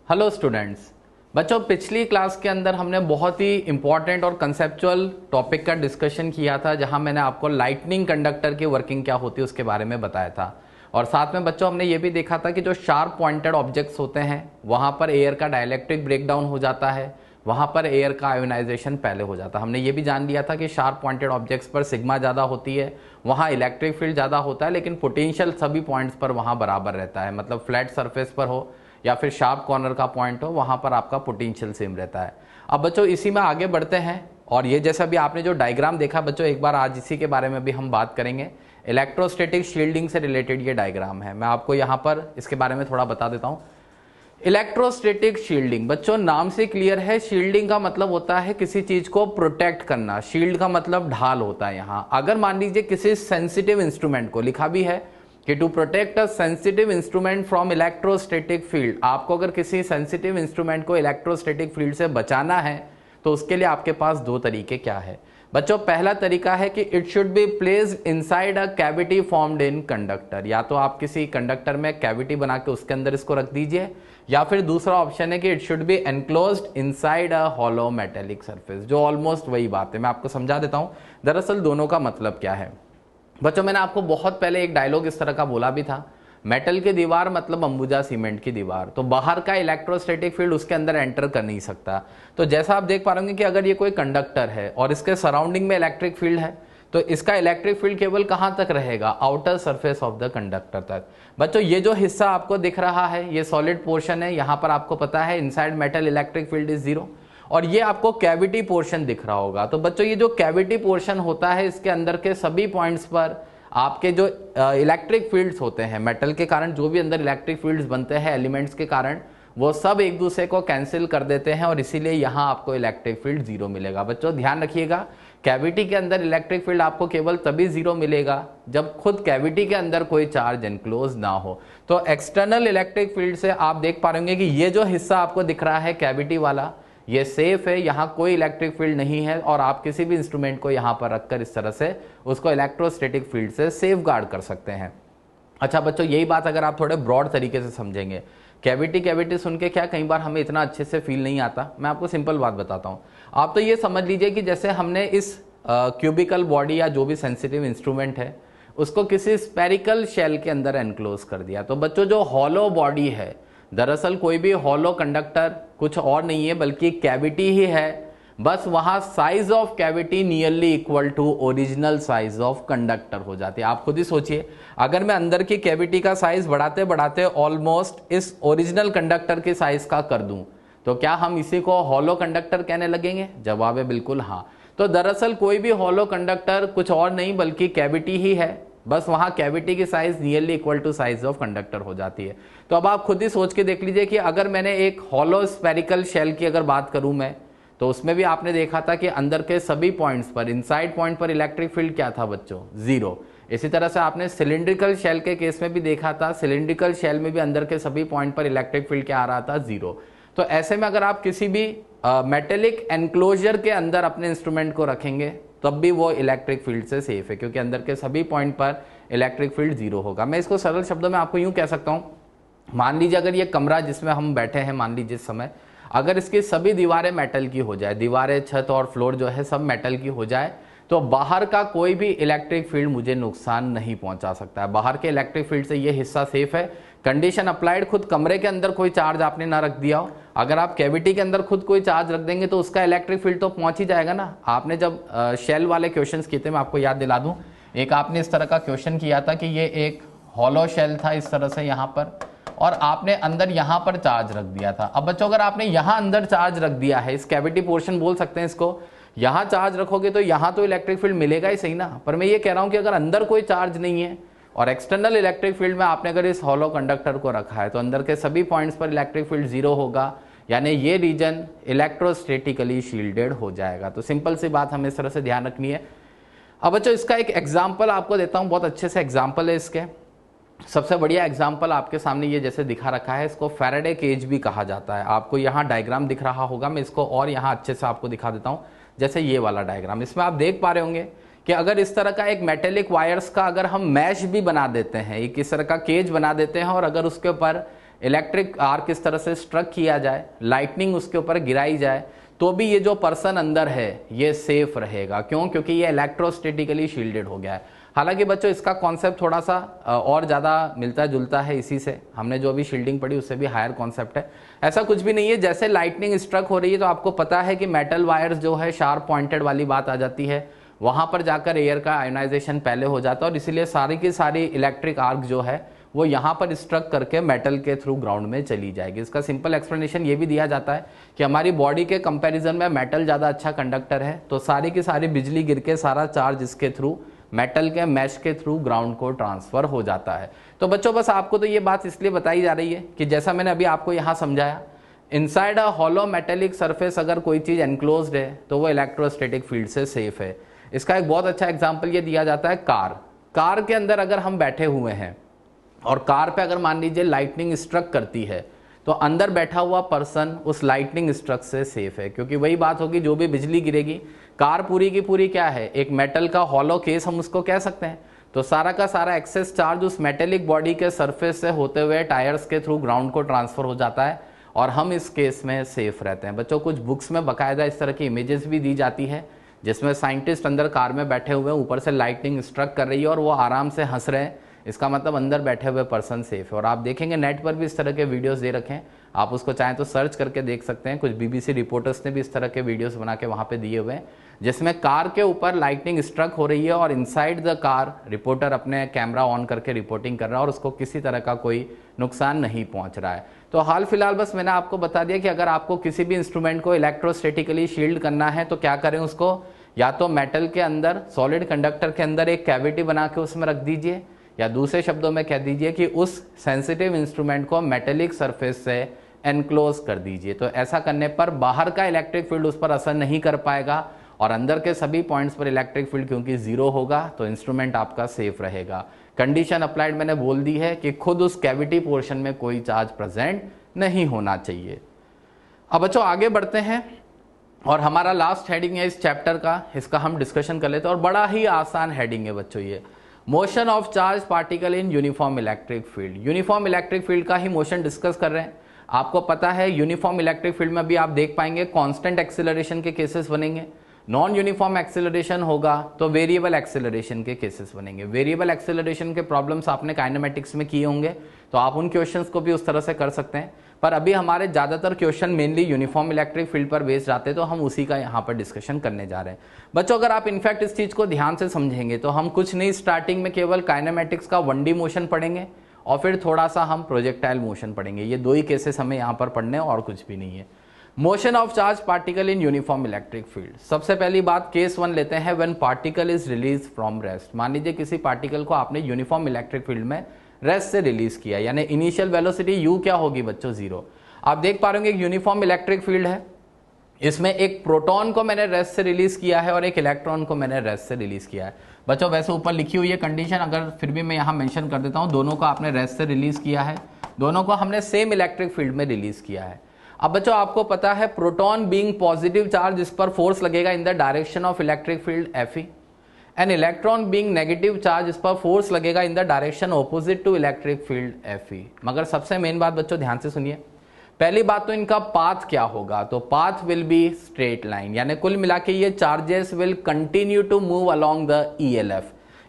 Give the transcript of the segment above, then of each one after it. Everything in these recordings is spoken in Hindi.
Hello students. बच्चों, पिछली क्लास के अंदर हमने बहुत ही इंपॉर्टेंट और कंसेप्चुअल टॉपिक का डिस्कशन किया था, जहां मैंने आपको लाइटनिंग कंडक्टर की वर्किंग क्या होती है उसके बारे में बताया था। और साथ में बच्चों हमने ये भी देखा था कि जो शार्प पॉइंटेड ऑब्जेक्ट्स होते हैं वहां पर एयर का डाइलेक्ट्रिक ब्रेकडाउन हो जाता है, वहां पर एयर का आयोनाइजेशन पहले हो जाता है। हमने ये भी जान लिया था कि शार्प पॉइंटेड ऑब्जेक्ट्स पर सिग्मा ज़्यादा होती है, वहाँ इलेक्ट्रिक फील्ड ज़्यादा होता है, लेकिन पोटेंशियल सभी पॉइंट्स पर वहाँ बराबर रहता है। मतलब फ्लैट सरफेस पर हो या फिर शार्प कॉर्नर का पॉइंट हो, वहां पर आपका पोटेंशियल सेम रहता है। अब बच्चों इसी में आगे बढ़ते हैं, और ये जैसा भी आपने जो डायग्राम देखा बच्चों, एक बार आज इसी के बारे में भी हम बात करेंगे। इलेक्ट्रोस्टैटिक शील्डिंग से रिलेटेड ये डायग्राम है, मैं आपको यहाँ पर इसके बारे में थोड़ा बता देता हूँ। इलेक्ट्रोस्टैटिक शील्डिंग बच्चों नाम से क्लियर है। शील्डिंग का मतलब होता है किसी चीज को प्रोटेक्ट करना, शील्ड का मतलब ढाल होता है। यहाँ अगर मान लीजिए किसी सेंसिटिव इंस्ट्रूमेंट को, लिखा भी है कि to protect a sensitive instrument from electrostatic field, आपको अगर किसी सेंसिटिव इंस्ट्रूमेंट को इलेक्ट्रोस्टैटिक फील्ड से बचाना है तो उसके लिए आपके पास दो तरीके क्या है बच्चों। पहला तरीका है कि it should be placed inside a cavity formed in conductor, या तो आप किसी कंडक्टर में कैविटी बना के उसके अंदर इसको रख दीजिए, या फिर दूसरा ऑप्शन है कि it should be enclosed inside a hollow metallic surface, जो ऑलमोस्ट वही बात है। मैं आपको समझा देता हूं दरअसल दोनों का मतलब क्या है। बच्चों मैंने आपको बहुत पहले एक डायलॉग इस तरह का बोला भी था, मेटल की दीवार मतलब अंबुजा सीमेंट की दीवार, तो बाहर का इलेक्ट्रोस्टैटिक फील्ड उसके अंदर एंटर कर नहीं सकता। तो जैसा आप देख पा रहे होंगे कि अगर ये कोई कंडक्टर है और इसके सराउंडिंग में इलेक्ट्रिक फील्ड है, तो इसका इलेक्ट्रिक फील्ड केवल कहां तक रहेगा, outer surface of the conductor तक। बच्चों ये जो हिस्सा आपको दिख रहा है ये सॉलिड पोर्शन है, यहां पर आपको पता है inside metal electric field is 0, और ये आपको कैविटी पोर्शन दिख रहा होगा। तो बच्चों ये जो कैविटी पोर्शन होता है इसके अंदर के सभी पॉइंट्स पर आपके जो इलेक्ट्रिक फील्ड्स होते हैं, मेटल के कारण जो भी अंदर इलेक्ट्रिक फील्ड्स बनते हैं एलिमेंट्स के कारण, वो सब एक दूसरे को कैंसिल कर देते हैं, और इसीलिए यहां आपको इलेक्ट्रिक फील्ड 0 मिलेगा। बच्चों ध्यान रखिएगा, कैविटी के अंदर इलेक्ट्रिक फील्ड आपको केवल तभी 0 मिलेगा जब खुद कैविटी के अंदर कोई चार्ज एनक्लोज ना हो। तो एक्सटर्नल इलेक्ट्रिक फील्ड से आप देख पा रहे होंगे कि ये जो हिस्सा आपको दिख रहा है कैविटी वाला, ये सेफ है, यहाँ कोई इलेक्ट्रिक फील्ड नहीं है, और आप किसी भी इंस्ट्रूमेंट को यहाँ पर रखकर इस तरह से उसको इलेक्ट्रोस्टैटिक फील्ड से सेफ गार्ड कर सकते हैं। अच्छा बच्चों यही बात अगर आप थोड़े ब्रॉड तरीके से समझेंगे, कैविटी कैविटी सुन के क्या कई बार हमें इतना अच्छे से फील नहीं आता। मैं आपको सिंपल बात बताता हूँ, आप तो ये समझ लीजिए कि जैसे हमने इस क्यूबिकल बॉडी या जो भी सेंसिटिव इंस्ट्रूमेंट है उसको किसी स्पेरिकल शेल के अंदर एनक्लोज कर दिया। तो बच्चों जो हॉलो बॉडी है, दरअसल कोई भी हॉलो कंडक्टर कुछ और नहीं है बल्कि कैविटी ही है, बस वहां size of cavity nearly equal to original size of conductor हो जाती है। आप खुद ही सोचिए, अगर मैं अंदर की कैविटी का साइज बढ़ाते बढ़ाते ऑलमोस्ट इस ओरिजिनल कंडक्टर के साइज का कर दूं, तो क्या हम इसी को हॉलो कंडक्टर कहने लगेंगे? जवाब है बिल्कुल हाँ। तो दरअसल कोई भी हॉलो कंडक्टर कुछ और नहीं बल्कि कैविटी ही है, बस वहां कैविटी की size nearly equal to size of conductor हो जाती है। तो अब आप खुद ही सोच के देख लीजिए कि अगर मैंने एक हॉलो स्फेरिकल शेल की अगर बात करूं मैं, तो उसमें भी आपने देखा था कि अंदर के सभी पॉइंट्स पर, इनसाइड पॉइंट पर इलेक्ट्रिक फील्ड क्या था बच्चों? 0। इसी तरह से आपने सिलिंड्रिकल शेल के केस में भी देखा था, सिलिंड्रिकल शेल में भी अंदर के सभी पॉइंट पर इलेक्ट्रिक फील्ड क्या आ रहा था? 0। तो ऐसे में अगर आप किसी भी मेटेलिक एनक्लोजर के अंदर अपने इंस्ट्रूमेंट को रखेंगे तब भी वो इलेक्ट्रिक फील्ड से सेफ है, क्योंकि अंदर के सभी पॉइंट पर इलेक्ट्रिक फील्ड 0 होगा। मैं इसको सरल शब्दों में आपको यूं कह सकता हूं, मान लीजिए अगर ये कमरा जिसमें हम बैठे हैं, मान लीजिए इस समय अगर इसकी सभी दीवारें मेटल की हो जाए, दीवारें छत और फ्लोर जो है सब मेटल की हो जाए, तो बाहर का कोई भी इलेक्ट्रिक फील्ड मुझे नुकसान नहीं पहुंचा सकता है। बाहर के इलेक्ट्रिक फील्ड से ये हिस्सा सेफ है। कंडीशन अप्लाइड, खुद कमरे के अंदर कोई चार्ज आपने ना रख दिया हो, अगर आप कैविटी के अंदर खुद कोई चार्ज रख देंगे तो उसका इलेक्ट्रिक फील्ड तो पहुंच ही जाएगा ना। आपने जब शेल वाले क्वेश्चंस किए थे, मैं आपको याद दिला दूं, एक आपने इस तरह का क्वेश्चन किया था कि ये एक हॉलो शेल था इस तरह से यहाँ पर, और आपने अंदर यहाँ पर चार्ज रख दिया था। अब बच्चों अगर आपने यहाँ अंदर चार्ज रख दिया है, इस कैविटी पोर्शन बोल सकते हैं इसको, यहाँ चार्ज रखोगे तो यहाँ तो इलेक्ट्रिक फील्ड मिलेगा ही सही ना। पर मैं ये कह रहा हूँ कि अगर अंदर कोई चार्ज नहीं है और एक्सटर्नल इलेक्ट्रिक फील्ड में आपने अगर इस हॉलो कंडक्टर को रखा है, तो अंदर के सभी पॉइंट्स पर इलेक्ट्रिक फील्ड 0 होगा, यानी ये रीजन इलेक्ट्रोस्टैटिकली शील्डेड हो जाएगा। तो सिंपल सी बात हमें इस तरह से ध्यान रखनी है। अब बच्चों इसका एक एग्जाम्पल आपको देता हूँ, बहुत अच्छे से एग्जाम्पल है इसके। सबसे बढ़िया एग्जाम्पल आपके सामने ये जैसे दिखा रखा है, इसको फैराडे केज भी कहा जाता है। आपको यहाँ डायग्राम दिख रहा होगा, मैं इसको और यहाँ अच्छे से आपको दिखा देता हूँ। जैसे ये वाला डायग्राम, इसमें आप देख पा रहे होंगे कि अगर इस तरह का एक मेटेलिक वायर्स का अगर हम मैश भी बना देते हैं, एक इस तरह का केज बना देते हैं, और अगर उसके ऊपर इलेक्ट्रिक आर्क इस तरह से स्ट्रक किया जाए, लाइटनिंग उसके ऊपर गिराई जाए, तो भी ये जो पर्सन अंदर है ये सेफ रहेगा। क्यों? क्योंकि ये इलेक्ट्रोस्टेटिकली शील्डेड हो गया है। हालांकि बच्चों इसका कॉन्सेप्ट थोड़ा सा और ज़्यादा मिलता जुलता है इसी से, हमने जो अभी शील्डिंग पढ़ी उससे भी हायर कॉन्सेप्ट है। ऐसा कुछ भी नहीं है, जैसे लाइटनिंग स्ट्रक हो रही है तो आपको पता है कि मेटल वायर्स जो है शार्प पॉइंटेड वाली बात आ जाती है, वहां पर जाकर एयर का आयोनाइजेशन पहले हो जाता है और इसीलिए सारी की सारी इलेक्ट्रिक आर्क जो है वो यहाँ पर स्ट्रक करके मेटल के थ्रू ग्राउंड में चली जाएगी। इसका सिंपल एक्सप्लेनेशन ये भी दिया जाता है कि हमारी बॉडी के कंपैरिजन में मेटल ज़्यादा अच्छा कंडक्टर है, तो सारी की सारी बिजली गिर के सारा चार्ज इसके थ्रू मेटल के मैश के थ्रू ग्राउंड को ट्रांसफर हो जाता है। तो बच्चों बस आपको तो ये बात इसलिए बताई जा रही है कि जैसा मैंने अभी आपको यहाँ समझाया, inside a hollow metallic surface अगर कोई चीज़ एनक्लोज्ड है तो वो इलेक्ट्रोस्टैटिक फील्ड से सेफ है। इसका एक बहुत अच्छा एग्जाम्पल ये दिया जाता है कार के अंदर अगर हम बैठे हुए हैं और कार पे अगर मान लीजिए लाइटनिंग स्ट्रक करती है तो अंदर बैठा हुआ पर्सन उस लाइटनिंग स्ट्रक से सेफ है, क्योंकि वही बात होगी जो भी बिजली गिरेगी, कार पूरी की पूरी क्या है, एक मेटल का हॉलो केस हम उसको कह सकते हैं, तो सारा का सारा एक्सेस चार्ज उस मेटेलिक बॉडी के सरफेस से होते हुए टायर्स के थ्रू ग्राउंड को ट्रांसफर हो जाता है और हम इस केस में सेफ रहते हैं। बच्चों कुछ बुक्स में बाकायदा इस तरह की इमेजेस भी दी जाती है जिसमें साइंटिस्ट अंदर कार में बैठे हुए हैं, ऊपर से लाइटनिंग स्ट्रक कर रही है और वो आराम से हंस रहे हैं, इसका मतलब अंदर बैठे हुए पर्सन सेफ है। और आप देखेंगे नेट पर भी इस तरह के वीडियोस दे रखे हैं, आप उसको चाहें तो सर्च करके देख सकते हैं। कुछ बीबीसी रिपोर्टर्स ने भी इस तरह के वीडियोस बना के वहाँ पे दिए हुए हैं जिसमें कार के ऊपर लाइटनिंग स्ट्रक हो रही है और इनसाइड द कार रिपोर्टर अपने कैमरा ऑन करके रिपोर्टिंग कर रहा है और उसको किसी तरह का कोई नुकसान नहीं पहुंच रहा है। तो हाल फिलहाल बस मैंने आपको बता दिया कि अगर आपको किसी भी इंस्ट्रूमेंट को इलेक्ट्रोस्टैटिकली शील्ड करना है तो क्या करें, उसको या तो मेटल के अंदर सॉलिड कंडक्टर के अंदर एक कैविटी बना के उसमें रख दीजिए, या दूसरे शब्दों में कह दीजिए कि उस सेंसिटिव इंस्ट्रूमेंट को मेटेलिक सरफेस से एनक्लोज कर दीजिए। तो ऐसा करने पर बाहर का इलेक्ट्रिक फील्ड उस पर असर नहीं कर पाएगा और अंदर के सभी पॉइंट्स पर इलेक्ट्रिक फील्ड क्योंकि जीरो होगा तो इंस्ट्रूमेंट आपका सेफ रहेगा। कंडीशन अप्लाइड मैंने बोल दी है कि खुद उस कैविटी पोर्शन में कोई चार्ज प्रेजेंट नहीं होना चाहिए। अब बच्चों आगे बढ़ते हैं और हमारा लास्ट हेडिंग है इस चैप्टर का, इसका हम डिस्कशन कर लेते हैं और बड़ा ही आसान हेडिंग है बच्चों ये, motion of charge particle in uniform electric field. Uniform electric field का ही मोशन डिस्कस कर रहे हैं। आपको पता है यूनिफॉर्म इलेक्ट्रिक फील्ड में भी आप देख पाएंगे कांस्टेंट एक्सेलरेशन के केसेस बनेंगे, नॉन यूनिफॉर्म एक्सेलरेशन होगा तो वेरिएबल एक्सेलरेशन के केसेस बनेंगे। वेरिएबल एक्सेलरेशन के प्रॉब्लम्स आपने काइनेमेटिक्स में किए होंगे तो आप उन क्वेश्चंस को भी उस तरह से कर सकते हैं, पर अभी हमारे ज़्यादातर question mainly uniform electric field पर बेस्ड आते हैं तो हम उसी का यहाँ पर डिस्कशन करने जा रहे हैं। बच्चों अगर आप इनफैक्ट इस चीज़ को ध्यान से समझेंगे तो हम कुछ नहीं, स्टार्टिंग में केवल काइनेमेटिक्स का 1D मोशन पढ़ेंगे और फिर थोड़ा सा हम प्रोजेक्टाइल मोशन पढ़ेंगे। ये दो ही केसेस हमें यहाँ पर पढ़ने और कुछ भी नहीं है। Motion of charge particle in uniform electric field. सबसे पहली बात केस 1 लेते हैं, when particle is release from rest. मान लीजिए किसी पार्टिकल को आपने यूनिफॉर्म इलेक्ट्रिक फील्ड में रेस्ट से रिलीज किया, यानी इनिशियल वेलोसिटी u क्या होगी बच्चों, 0। आप देख पा रहे होंगे एक यूनिफॉर्म इलेक्ट्रिक फील्ड है, इसमें एक प्रोटॉन को मैंने रेस्ट से रिलीज किया है और एक इलेक्ट्रॉन को मैंने रेस्ट से रिलीज किया है। बच्चों वैसे ऊपर लिखी हुई है कंडीशन, अगर फिर भी मैं यहाँ मेंशन कर देता हूँ, दोनों को आपने रेस्ट से रिलीज किया है, दोनों को हमने सेम इलेक्ट्रिक फील्ड में रिलीज किया है। अब बच्चों आपको पता है प्रोटॉन बीइंग पॉजिटिव चार्ज, इस पर फोर्स लगेगा in the direction of electric field Fe, and electron being negative charge, इस पर फोर्स लगेगा in the direction opposite to electric field Fe। मगर सबसे मेन बात बच्चों ध्यान से सुनिए, पहली बात तो इनका पाथ क्या होगा, तो path will be straight line, यानी कुल मिला के ये charges will continue to move along the ELF,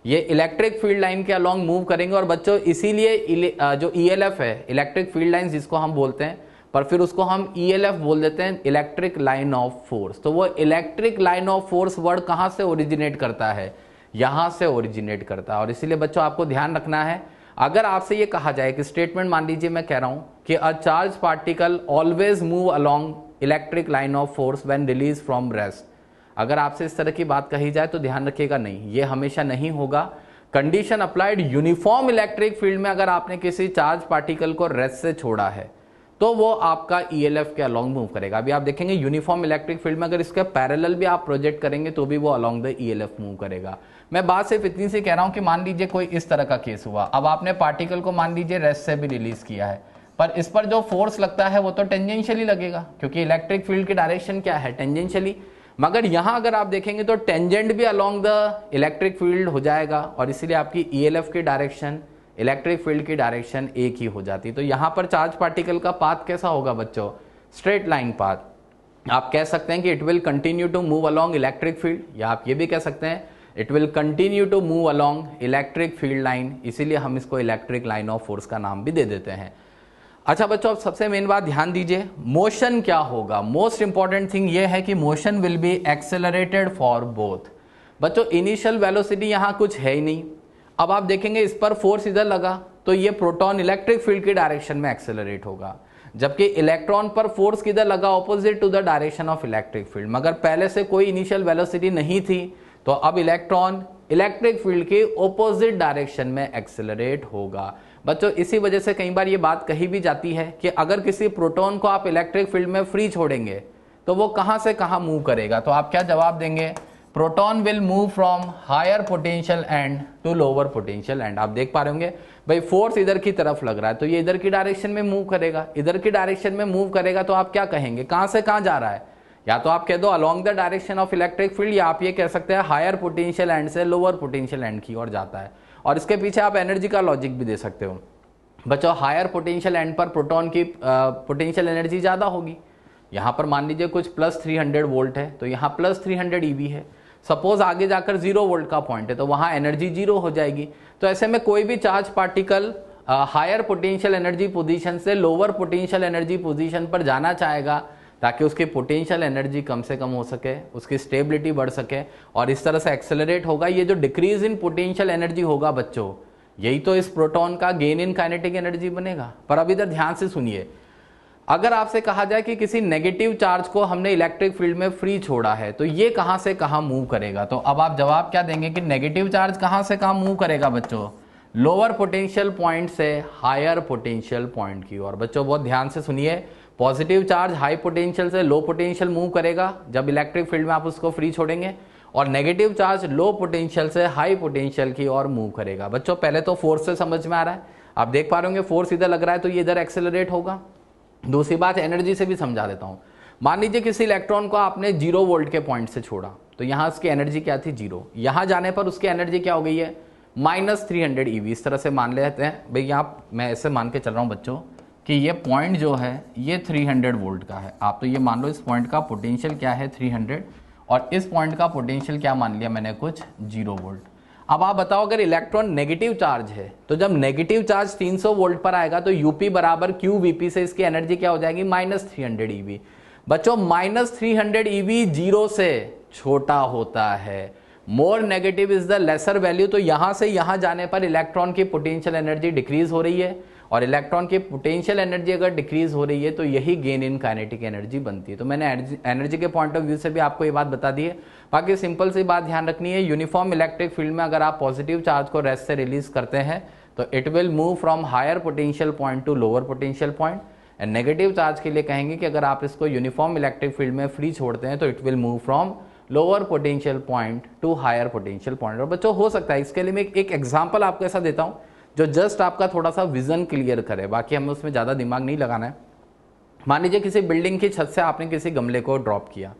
ये इलेक्ट्रिक फील्ड लाइन के अलोंग मूव करेंगे। और बच्चों इसीलिए जो ELF है, इलेक्ट्रिक फील्ड लाइन जिसको हम बोलते हैं, पर फिर उसको हम ELF बोल देते हैं, इलेक्ट्रिक लाइन ऑफ फोर्स। तो वो electric line of force word कहां से ओरिजिनेट करता है, यहां से ओरिजिनेट करता है। और इसीलिए बच्चों आपको ध्यान रखना है, अगर आपसे ये कहा जाए कि स्टेटमेंट मान लीजिए मैं कह रहा हूं कि a charge particle always move along electric line of force when release from rest, अगर आपसे इस तरह की बात कही जाए तो ध्यान रखिएगा नहीं, ये हमेशा नहीं होगा। Condition applied uniform electric field में अगर आपने किसी चार्ज पार्टिकल को रेस्ट से छोड़ा है तो वो आपका ELF के अलोंग मूव करेगा। अभी आप देखेंगे यूनिफॉर्म इलेक्ट्रिक फील्ड में अगर इसके पैरेलल भी आप प्रोजेक्ट करेंगे तो भी वो अलोंग द ELF मूव करेगा। मैं बात सिर्फ इतनी सी कह रहा हूं कि मान लीजिए कोई इस तरह का केस हुआ, अब आपने पार्टिकल को मान लीजिए रेस्ट से भी रिलीज किया है, पर इस पर जो फोर्स लगता है वो तो टेंजेंशियली लगेगा, क्योंकि इलेक्ट्रिक फील्ड की डायरेक्शन क्या है, टेंजेंशियली। मगर यहां अगर आप देखेंगे तो टेंजेंट भी अलोंग द इलेक्ट्रिक फील्ड हो जाएगा और इसीलिए आपकी ELF की डायरेक्शन इलेक्ट्रिक फील्ड की डायरेक्शन एक ही हो जाती है। तो यहाँ पर चार्ज पार्टिकल का पाथ कैसा होगा बच्चों, स्ट्रेट लाइन पाथ। आप कह सकते हैं कि it will continue to move along electric field, या आप ये भी कह सकते हैं it will continue to move along electric field line, इसीलिए हम इसको इलेक्ट्रिक लाइन ऑफ फोर्स का नाम भी दे देते हैं। अच्छा बच्चों, अब सबसे मेन बात ध्यान दीजिए, मोशन क्या होगा। मोस्ट इंपॉर्टेंट थिंग ये है कि motion will be accelerated for both. बच्चों इनिशियल वेलोसिटी यहाँ कुछ है ही नहीं। अब आप देखेंगे इस पर फोर्स इधर लगा तो ये प्रोटॉन इलेक्ट्रिक फील्ड की डायरेक्शन में एक्सेलरेट होगा, जबकि इलेक्ट्रॉन पर फोर्स किधर लगा, opposite to the direction of electric field. मगर पहले से कोई इनिशियल वेलोसिटी नहीं थी, तो अब इलेक्ट्रॉन इलेक्ट्रिक फील्ड के ऑपोजिट डायरेक्शन में एक्सेलरेट होगा। बच्चों इसी वजह से कई बार ये बात कही भी जाती है कि अगर किसी प्रोटॉन को आप इलेक्ट्रिक फील्ड में फ्री छोड़ेंगे तो वो कहां से कहां मूव करेगा। तो आप क्या जवाब देंगे, proton will move from higher potential end to lower potential end. आप देख पा रहे होंगे भाई फोर्स इधर की तरफ लग रहा है तो ये इधर की डायरेक्शन में मूव करेगा, इधर की डायरेक्शन में मूव करेगा, तो आप क्या कहेंगे कहां से कहां जा रहा है, या तो आप कह दो along the direction of electric field, या आप ये कह सकते हैं हायर पोटेंशियल एंड से लोअर पोटेंशियल एंड की ओर जाता है। और इसके पीछे आप एनर्जी का लॉजिक भी दे सकते हो। बच्चों हायर पोटेंशियल एंड पर प्रोटॉन की पोटेंशियल एनर्जी ज्यादा होगी। यहां पर मान लीजिए कुछ प्लस 300 वोल्ट है तो यहाँ प्लस 300 ईवी है। सपोज आगे जाकर 0 वोल्ट का पॉइंट है तो वहां एनर्जी 0 हो जाएगी। तो ऐसे में कोई भी charge particle higher potential energy position से लोअर पोटेंशियल एनर्जी पोजीशन पर जाना चाहेगा ताकि उसकी पोटेंशियल एनर्जी कम से कम हो सके, उसकी स्टेबिलिटी बढ़ सके और इस तरह से एक्सेलरेट होगा। ये जो डिक्रीज इन पोटेंशियल एनर्जी होगा बच्चों, यही तो इस प्रोटॉन का गेन इन काइनेटिक एनर्जी बनेगा। पर अब इधर ध्यान से सुनिए, अगर आपसे कहा जाए कि किसी नेगेटिव चार्ज को हमने इलेक्ट्रिक फील्ड में फ्री छोड़ा है तो ये कहां से कहां मूव करेगा, तो अब आप जवाब क्या देंगे कि नेगेटिव चार्ज कहां से कहां मूव करेगा बच्चों, लोअर पोटेंशियल पॉइंट से हायर पोटेंशियल पॉइंट की ओर। बच्चों बहुत ध्यान से सुनिए, पॉजिटिव चार्ज हाई पोटेंशियल से लो पोटेंशियल मूव करेगा जब इलेक्ट्रिक फील्ड में आप उसको फ्री छोड़ेंगे, और नेगेटिव चार्ज लो पोटेंशियल से हाई पोटेंशियल की ओर मूव करेगा। बच्चों पहले तो फोर्स से समझ में आ रहा है, आप देख पा रहे होंगे फोर्स इधर लग रहा है तो ये इधर एक्सेलरेट होगा। दूसरी बात एनर्जी से भी समझा देता हूं। मान लीजिए किसी इलेक्ट्रॉन को आपने 0 वोल्ट के पॉइंट से छोड़ा तो यहां उसकी एनर्जी क्या थी 0, यहां जाने पर उसकी एनर्जी क्या हो गई है -300 ईवी। इस तरह से मान लेते हैं भाई, आप मैं ऐसे मान के चल रहा हूं बच्चों कि ये पॉइंट जो है ये 300 वोल्ट का है। आप तो ये मान लो इस पॉइंट का पोटेंशियल क्या है 300 और इस पॉइंट का पोटेंशियल क्या मान लिया मैंने कुछ 0 वोल्ट। अब आप बताओ अगर इलेक्ट्रॉन नेगेटिव चार्ज है तो जब नेगेटिव चार्ज 300 वोल्ट पर आएगा तो यूपी बराबर QVP से इसकी एनर्जी क्या हो जाएगी -300 ईवी। बच्चों -300 ईवी 0 से छोटा होता है, more negative is the lesser value. तो यहां से यहां जाने पर इलेक्ट्रॉन की पोटेंशियल एनर्जी डिक्रीज हो रही है, और इलेक्ट्रॉन की पोटेंशियल एनर्जी अगर डिक्रीज हो रही है तो यही गेन इन काइनेटिक एनर्जी बनती है। तो मैंने एनर्जी के पॉइंट ऑफ व्यू से भी आपको ये बात बता दी है। बाकी सिंपल सी बात ध्यान रखनी है, यूनिफॉर्म इलेक्ट्रिक फील्ड में अगर आप पॉजिटिव चार्ज को रेस्ट से रिलीज करते हैं तो it will move from higher potential point to lower potential point, and negative charge के लिए कहेंगे कि अगर आप इसको यूनिफॉर्म इलेक्ट्रिक फील्ड में फ्री छोड़ते हैं तो it will move from lower potential point to higher potential point. और बच्चों हो सकता है इसके लिए मैं एक एग्जाम्पल आपको ऐसा देता हूं जो जस्ट आपका थोड़ा सा विजन क्लियर करे, बाकी हमें उसमें ज़्यादा दिमाग नहीं लगाना है। मान लीजिए किसी बिल्डिंग की छत से आपने किसी गमले को ड्रॉप किया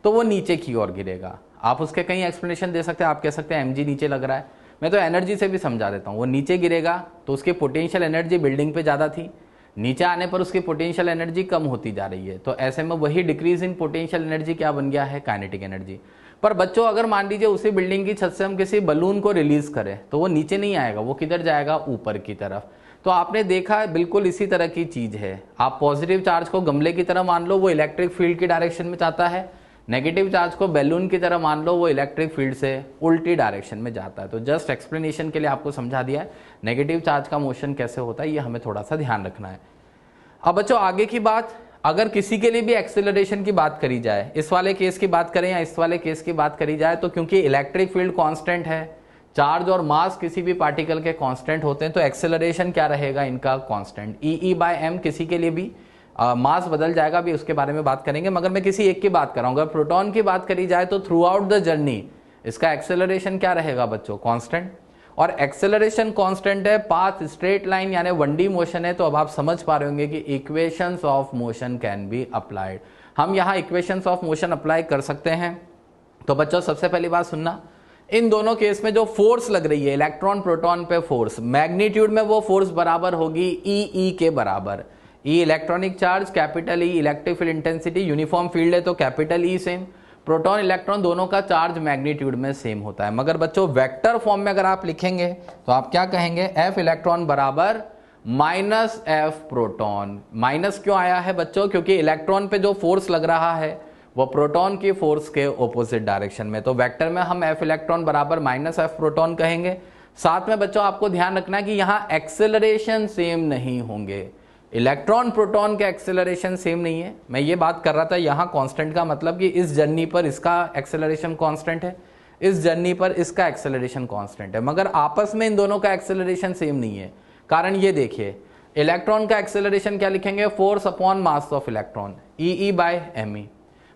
तो वो नीचे की ओर गिरेगा। आप उसके कई एक्सप्लेनेशन दे सकते हैं, आप कह सकते हैं mg नीचे लग रहा है, मैं तो एनर्जी से भी समझा देता हूँ। वो नीचे गिरेगा तो उसकी पोटेंशियल एनर्जी बिल्डिंग पे ज़्यादा थी, नीचे आने पर उसकी पोटेंशियल एनर्जी कम होती जा रही है, तो ऐसे में वही डिक्रीज इन पोटेंशियल एनर्जी क्या बन गया है काइनेटिक एनर्जी। पर बच्चों अगर मान लीजिए उसी बिल्डिंग की छत से हम किसी बलून को रिलीज करें तो वो नीचे नहीं आएगा, वो किधर जाएगा ऊपर की तरफ। तो आपने देखा बिल्कुल इसी तरह की चीज है, आप पॉजिटिव चार्ज को गमले की तरह मान लो, वो इलेक्ट्रिक फील्ड की डायरेक्शन में जाता है, नेगेटिव चार्ज को बैलून की तरह मान लो, वो इलेक्ट्रिक फील्ड से उल्टी डायरेक्शन में जाता है। तो जस्ट एक्सप्लेनेशन के लिए आपको समझा दिया है नेगेटिव चार्ज का मोशन कैसे होता है, ये हमें थोड़ा सा ध्यान रखना है। अब बच्चों आगे की बात, अगर किसी के लिए भी एक्सेलरेशन की बात करी जाए, इस वाले केस की बात करें या इस वाले केस की बात करी जाए, तो क्योंकि इलेक्ट्रिक फील्ड कांस्टेंट है, चार्ज और मास किसी भी पार्टिकल के कांस्टेंट होते हैं, तो एक्सेलरेशन क्या रहेगा इनका कांस्टेंट E/m। किसी के लिए भी मास बदल जाएगा, भी उसके बारे में बात करेंगे, मगर मैं किसी एक की बात कराऊंगा। प्रोटॉन की बात करी जाए तो थ्रू आउट द जर्नी इसका एक्सेलरेशन क्या रहेगा बच्चों कांस्टेंट, और एक्सेलरेशन कांस्टेंट है, पाथ स्ट्रेट लाइन यानी 1D मोशन है। तो अब आप समझ पा रहे होंगे कि equations of motion can be applied, हम यहाँ इक्वेशंस ऑफ मोशन अप्लाई कर सकते हैं। तो बच्चों सबसे पहली बात सुनना, इन दोनों केस में जो फोर्स लग रही है इलेक्ट्रॉन प्रोटॉन पे फोर्स, मैग्नीट्यूड में वो फोर्स बराबर होगी ई के बराबर। E electronic charge, capital e electric field intensity, uniform field है तो capital e same. Proton electron दोनों का चार्ज मैग्नीट्यूड में सेम होता है। मगर बच्चों वेक्टर फॉर्म में अगर आप लिखेंगे तो आप क्या कहेंगे, एफ इलेक्ट्रॉन बराबर माइनस एफ प्रोटॉन। माइनस क्यों आया है बच्चों, क्योंकि इलेक्ट्रॉन पे जो फोर्स लग रहा है वो प्रोटॉन की फोर्स के ऑपोजिट डायरेक्शन में। तो वेक्टर में हम एफ इलेक्ट्रॉन बराबर माइनस एफ प्रोटॉन कहेंगे। साथ में बच्चों आपको ध्यान रखना है कि यहां एक्सेलरेशन सेम नहीं होंगे। इलेक्ट्रॉन प्रोटॉन के एक्सेलरेशन सेम नहीं है। मैं ये बात कर रहा था यहां कांस्टेंट का मतलब कि इस जर्नी पर इसका एक्सेलरेशन कांस्टेंट है, इस जर्नी पर इसका एक्सेलरेशन कांस्टेंट है, मगर आपस में इन दोनों का एक्सेलरेशन सेम नहीं है। कारण ये देखिए, इलेक्ट्रॉन का एक्सेलरेशन क्या लिखेंगे, force upon mass of electron, E by M E.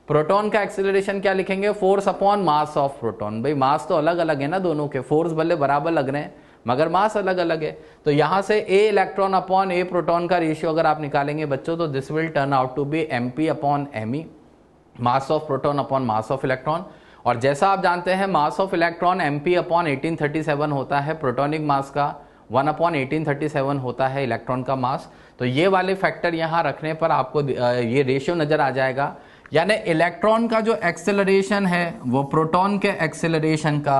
Proton का एक्सेलरेशन क्या लिखेंगे, force upon mass of proton. भाई मास तो अलग अलग है ना दोनों के, फोर्स भले बराबर लग रहे हैं मगर मास अलग अलग है। तो यहां से A electron upon A proton का रेशियो अगर आप निकालेंगे बच्चों तो this will turn out to be MP upon ME, mass of proton upon mass of electron. और जैसा आप जानते हैं mass of electron MP upon 1837 होता है, प्रोटॉनिक मास का 1 अपॉन 1837 होता है इलेक्ट्रॉन का मास। तो ये वाले फैक्टर यहां रखने पर आपको ये रेशियो नजर आ जाएगा। यानी इलेक्ट्रॉन का जो एक्सेलरेशन है वो प्रोटॉन के एक्सेलरेशन का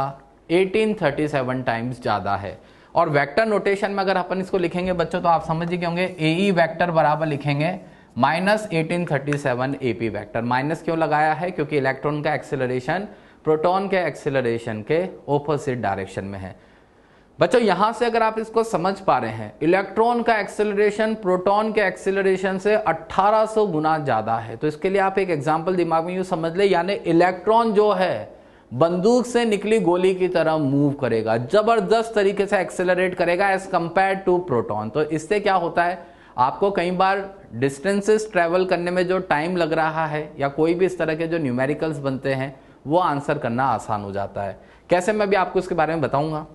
1837 टाइम्स ज्यादा है। और वेक्टर नोटेशन में अगर अपन इसको लिखेंगे बच्चों तो आप समझ ही होंगे, ए वेक्टर बराबर लिखेंगे माइनस 1837 एपी वेक्टर। माइनस क्यों लगाया है, क्योंकि इलेक्ट्रॉन का एक्सेलरेशन प्रोटॉन के एक्सेलरेशन के ऑपोजिट डायरेक्शन में है। बच्चों यहां से अगर आप इसको समझ पा रहे हैं, इलेक्ट्रॉन का एक्सेलरेशन प्रोटॉन के एक्सेलरेशन से 1800 गुना ज्यादा है। तो इसके लिए आप एक एग्जांपल दिमाग में यूं समझ ले, यानी इलेक्ट्रॉन जो है बंदूक से निकली गोली की तरह मूव करेगा, जबरदस्त तरीके से एक्सेलरेट करेगा एज कंपेयर टू प्रोटॉन। तो इससे क्या होता है, आपको कई बार डिस्टेंसेस ट्रेवल करने में जो टाइम लग रहा है या कोई भी इस तरह के जो न्यूमेरिकल्स बनते हैं वो आंसर करना आसान हो जाता है। कैसे, मैं भी आपको इसके बारे में बताऊंगा।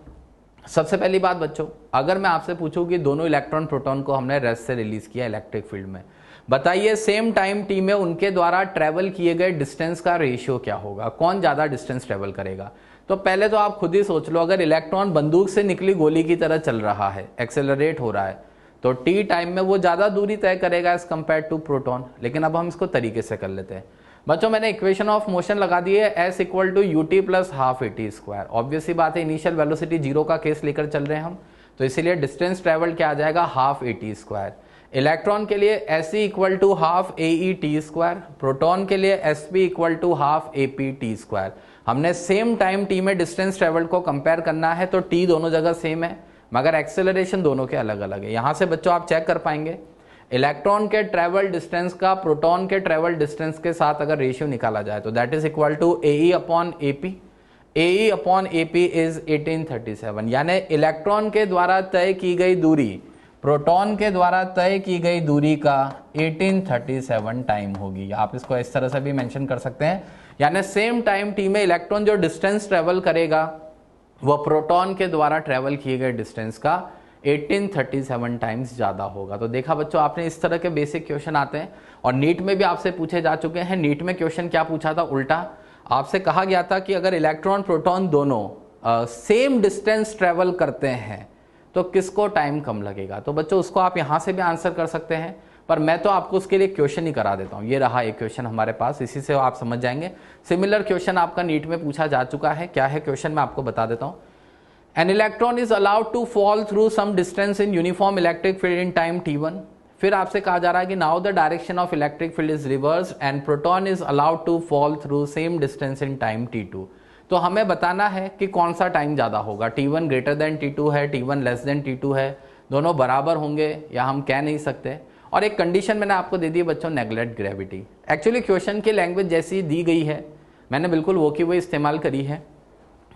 सबसे पहली बात बच्चों, अगर मैं आपसे पूछूं कि दोनों इलेक्ट्रॉन प्रोटॉन को हमने रेस्ट से रिलीज किया इलेक्ट्रिक फील्ड में, बताइए सेम टाइम टी में उनके द्वारा ट्रेवल किए गए डिस्टेंस का रेशियो क्या होगा, कौन ज्यादा डिस्टेंस ट्रेवल करेगा। तो पहले तो आप खुद ही सोच लो, अगर इलेक्ट्रॉन बंदूक से निकली गोली की तरह चल रहा है, एक्सेलरेट हो रहा है, तो टी टाइम में वो ज्यादा दूरी तय करेगा एज कंपेयर टू प्रोटॉन। लेकिन अब हम इसको तरीके से कर लेते हैं बच्चों। मैंने इक्वेशन ऑफ मोशन लगा दी है, s equal to U T plus half A T square. Obvious सी बात है, इनिशियल वेलोसिटी जीरो का केस लेकर चल रहे हैं हम, तो इसीलिए डिस्टेंस ट्रेवल क्या आ जाएगा, half A T square. Electron के लिए S equal to half A E T square, proton के लिए S P equal to half A P T square. हमने सेम टाइम टी में डिस्टेंस ट्रेवल को कंपेयर करना है, तो टी दोनों जगह सेम है मगर एक्सेलरेशन दोनों के अलग अलग है। यहां से बच्चों आप चेक कर पाएंगे, इलेक्ट्रॉन के ट्रेवल डिस्टेंस का प्रोटॉन के ट्रेवल डिस्टेंस के साथ अगर रेशियो निकाला जाए तो that is equal to A upon A P. A upon A P is 1837, यानी इलेक्ट्रॉन के द्वारा तय की गई दूरी प्रोटॉन के द्वारा तय की गई दूरी का 1837 टाइम होगी। आप इसको इस तरह से भी मेंशन कर सकते हैं, यानी सेम टाइम टी में इलेक्ट्रॉन जो डिस्टेंस ट्रेवल करेगा वो प्रोटॉन के द्वारा ट्रेवल किए गए डिस्टेंस का 1837 टाइम्स ज्यादा होगा। तो देखा बच्चों आपने, इस तरह के बेसिक क्वेश्चन आते हैं और नीट में भी आपसे पूछे जा चुके हैं। नीट में क्वेश्चन क्या पूछा था, उल्टा आपसे कहा गया था कि अगर इलेक्ट्रॉन प्रोटॉन दोनों सेम डिस्टेंस ट्रेवल करते हैं तो किसको टाइम कम लगेगा। तो बच्चों उसको आप यहां से भी आंसर कर सकते हैं, पर मैं तो आपको उसके लिए क्वेश्चन ही करा देता हूं। ये रहा एक क्वेश्चन हमारे पास, इसी से आप समझ जाएंगे। सिमिलर क्वेश्चन आपका नीट में पूछा जा चुका है। क्या है क्वेश्चन, मैं आपको बता देता हूं। An electron is allowed to fall through some distance in uniform electric field in time t1. फिर आपसे कहा जा रहा है कि now the direction of electric field is reversed and proton is allowed to fall through same distance in time t2. तो हमें बताना है कि कौन सा टाइम ज्यादा होगा, t1 ग्रेटर देन t2 है, t1 लेस देन t2 है, दोनों बराबर होंगे या हम कह नहीं सकते। और एक कंडीशन मैंने आपको दे दी बच्चों, नेग्लेक्ट ग्रेविटी। एक्चुअली क्वेश्चन की लैंग्वेज जैसी दी गई है मैंने बिल्कुल वो की वही इस्तेमाल करी है।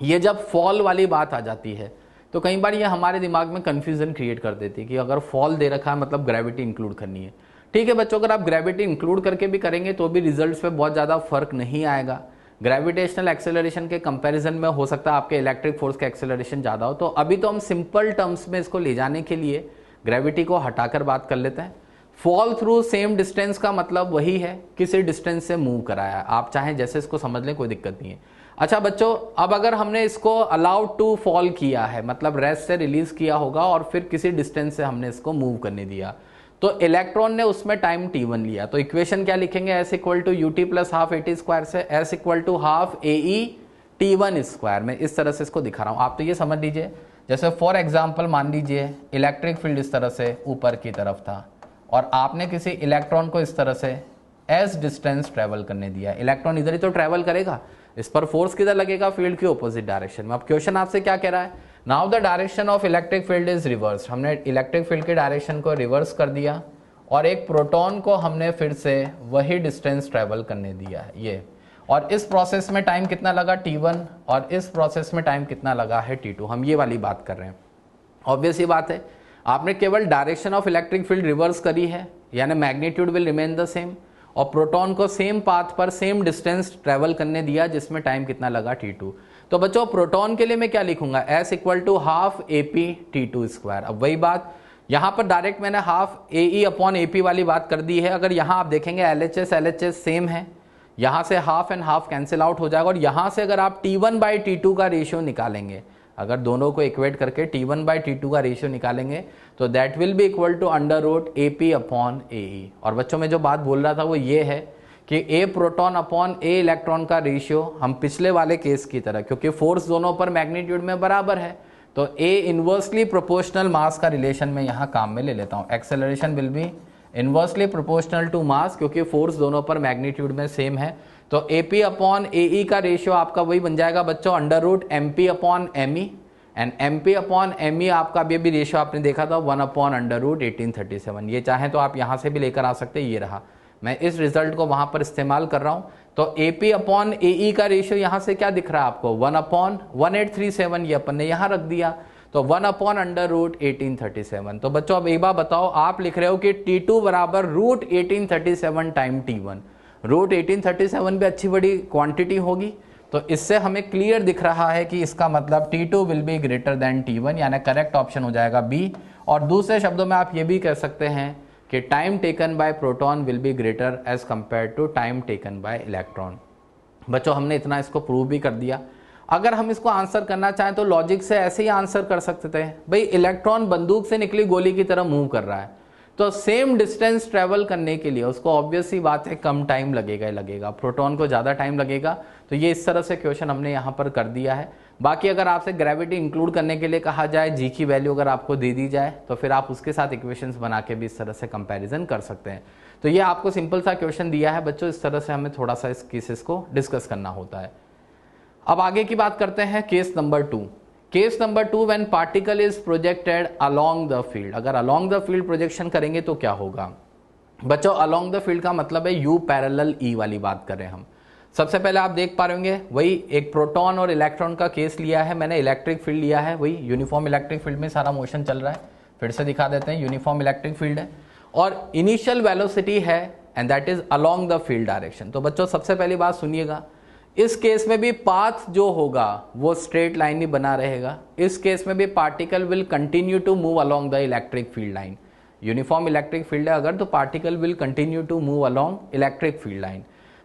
ये जब फॉल वाली बात आ जाती है तो कई बार ये हमारे दिमाग में कंफ्यूजन क्रिएट कर देती है कि अगर फॉल दे रखा है मतलब ग्रेविटी इंक्लूड करनी है। ठीक है बच्चों, अगर आप ग्रेविटी इंक्लूड करके भी करेंगे तो भी रिजल्ट्स पे बहुत ज़्यादा फर्क नहीं आएगा। ग्रेविटेशनल एक्सेलरेशन के कंपैरिजन में हो सकता है आपके इलेक्ट्रिक फोर्स का एक्सेलरेशन ज़्यादा हो। तो अभी तो हम सिंपल टर्म्स में इसको ले जाने के लिए ग्रेविटी को हटाकर बात कर लेते हैं। फॉल थ्रू सेम डिस्टेंस का मतलब वही है किसी डिस्टेंस से मूव कराया, आप चाहें जैसे इसको समझ लें, कोई दिक्कत नहीं है। अच्छा बच्चों, अब अगर हमने इसको अलाउड टू फॉल किया है, मतलब रेस्ट से रिलीज किया होगा और फिर किसी डिस्टेंस से हमने इसको मूव करने दिया, तो इलेक्ट्रॉन ने उसमें टाइम t1 लिया, तो इक्वेशन क्या लिखेंगे, s equal to U T plus half A T square से s equal to half A E t1 square. में इस तरह से इसको दिखा रहा हूं, आप तो ये समझ लीजिए, जैसे फॉर एग्जाम्पल मान लीजिए इलेक्ट्रिक फील्ड इस तरह से ऊपर की तरफ था और आपने किसी इलेक्ट्रॉन को इस तरह से s डिस्टेंस ट्रेवल करने दिया, इलेक्ट्रॉन इधर ही तो ट्रेवल करेगा, इस पर फोर्स किधर लगेगा, फील्ड के ऑपोजिट डायरेक्शन में। अब क्वेश्चन आपसे क्या कह रहा है, now the direction of electric field is reverse, हमने इलेक्ट्रिक फील्ड के डायरेक्शन को रिवर्स कर दिया और एक प्रोटॉन को हमने फिर से वही डिस्टेंस ट्रेवल करने दिया है ये, और इस प्रोसेस में टाइम कितना लगा t1 और इस प्रोसेस में टाइम कितना लगा है t2, हम ये वाली बात कर रहे हैं। ऑब्वियस ही बात है, आपने केवल direction of electric field reverse करी है, यानी magnitude will remain the same, और प्रोटॉन को सेम पाथ पर सेम डिस्टेंस ट्रेवल करने दिया जिसमें टाइम कितना लगा t2। तो बच्चों प्रोटॉन के लिए मैं क्या लिखूंगा, s equal to half A P t2 square. अब वही बात यहां पर डायरेक्ट मैंने half A E upon A P वाली बात कर दी है। अगर यहां आप देखेंगे LHS सेम है, यहां से half and half cancel out हो जाएगा, और यहां से अगर आप t1 बाई t2 का रेशियो निकालेंगे, अगर दोनों को इक्वेट करके t1 बाई t2 का रेशियो निकालेंगे तो that will be equal to under root a p upon a e. और बच्चों में जो बात बोल रहा था वो ये है कि ए प्रोटॉन अपॉन ए इलेक्ट्रॉन का रेशियो हम पिछले वाले केस की तरह, क्योंकि फोर्स दोनों पर मैग्नीट्यूड में बराबर है, तो ए इनवर्सली प्रोपोर्शनल मास का रिलेशन में यहाँ काम में ले लेता हूँ, acceleration will be inversely proportional to mass, क्योंकि फोर्स दोनों पर मैग्नीट्यूड में सेम है। तो ए पी अपॉन ए ई का रेशियो आपका वही बन जाएगा बच्चों under root M P upon M E, and M P upon M E आपका भी रेशियो आपने देखा था 1 अपॉन अंडर रूट 1837। ये चाहें तो आप यहाँ से भी लेकर आ सकते हैं, ये रहा, मैं इस रिजल्ट को वहां पर इस्तेमाल कर रहा हूं। तो ए पी अपॉन ए ई का रेशियो यहां से क्या दिख रहा है आपको, 1 अपॉन 1837, ये अपन ने यहां रख दिया, तो 1 अपॉन अंडर रूट 1837। तो बच्चों अब एक बार बताओ, आप लिख रहे हो कि t2 बराबर रूट 1837 टाइम t1, रूट 1837 भी अच्छी बड़ी क्वांटिटी होगी, तो इससे हमें क्लियर दिख रहा है कि इसका मतलब t2 will be greater than t1, यानी करेक्ट ऑप्शन हो जाएगा बी। और दूसरे शब्दों में आप ये भी कह सकते हैं कि time taken by proton will be greater as compare to time taken by electron. बच्चों हमने इतना इसको प्रूव भी कर दिया। अगर हम इसको आंसर करना चाहें तो लॉजिक से ऐसे ही आंसर कर सकते थे, भाई इलेक्ट्रॉन बंदूक से निकली गोली की तरह मूव कर रहा है, तो सेम डिस्टेंस ट्रेवल करने के लिए उसको ऑब्वियस सी बात है कम टाइम लगेगा ही लगेगा, प्रोटॉन को ज़्यादा टाइम लगेगा। तो ये इस तरह से क्वेश्चन हमने यहाँ पर कर दिया है। बाकी अगर आपसे ग्रेविटी इंक्लूड करने के लिए कहा जाए, जी की वैल्यू अगर आपको दे दी जाए, तो फिर आप उसके साथ इक्वेशंस बना के भी इस तरह से कंपैरिजन कर सकते हैं। तो ये आपको सिंपल सा क्वेश्चन दिया है बच्चों, इस तरह से हमें थोड़ा सा इस केसेस को डिस्कस करना होता है। अब आगे की बात करते हैं case number 2। Case number 2, when particle is projected along the field. अगर अलोंग द फील्ड प्रोजेक्शन करेंगे तो क्या होगा बच्चों, अलोंग द फील्ड का मतलब है यू पैरेलल ई वाली बात करें हम। सबसे पहले आप देख पा रहे होंगे वही एक प्रोटॉन और इलेक्ट्रॉन का केस लिया है मैंने, इलेक्ट्रिक फील्ड लिया है, वही यूनिफॉर्म इलेक्ट्रिक फील्ड में सारा मोशन चल रहा है। फिर से दिखा देते हैं, यूनिफॉर्म इलेक्ट्रिक फील्ड है और इनिशियल वेलोसिटी है and that is along the field direction. तो बच्चों सबसे पहली बात सुनिएगा, इस केस में भी पाथ जो होगा वो स्ट्रेट लाइन ही बना रहेगा। इस केस में भी particle will continue to move along the electric field line. Uniform electric field है अगर, तो particle will continue to move along electric field line.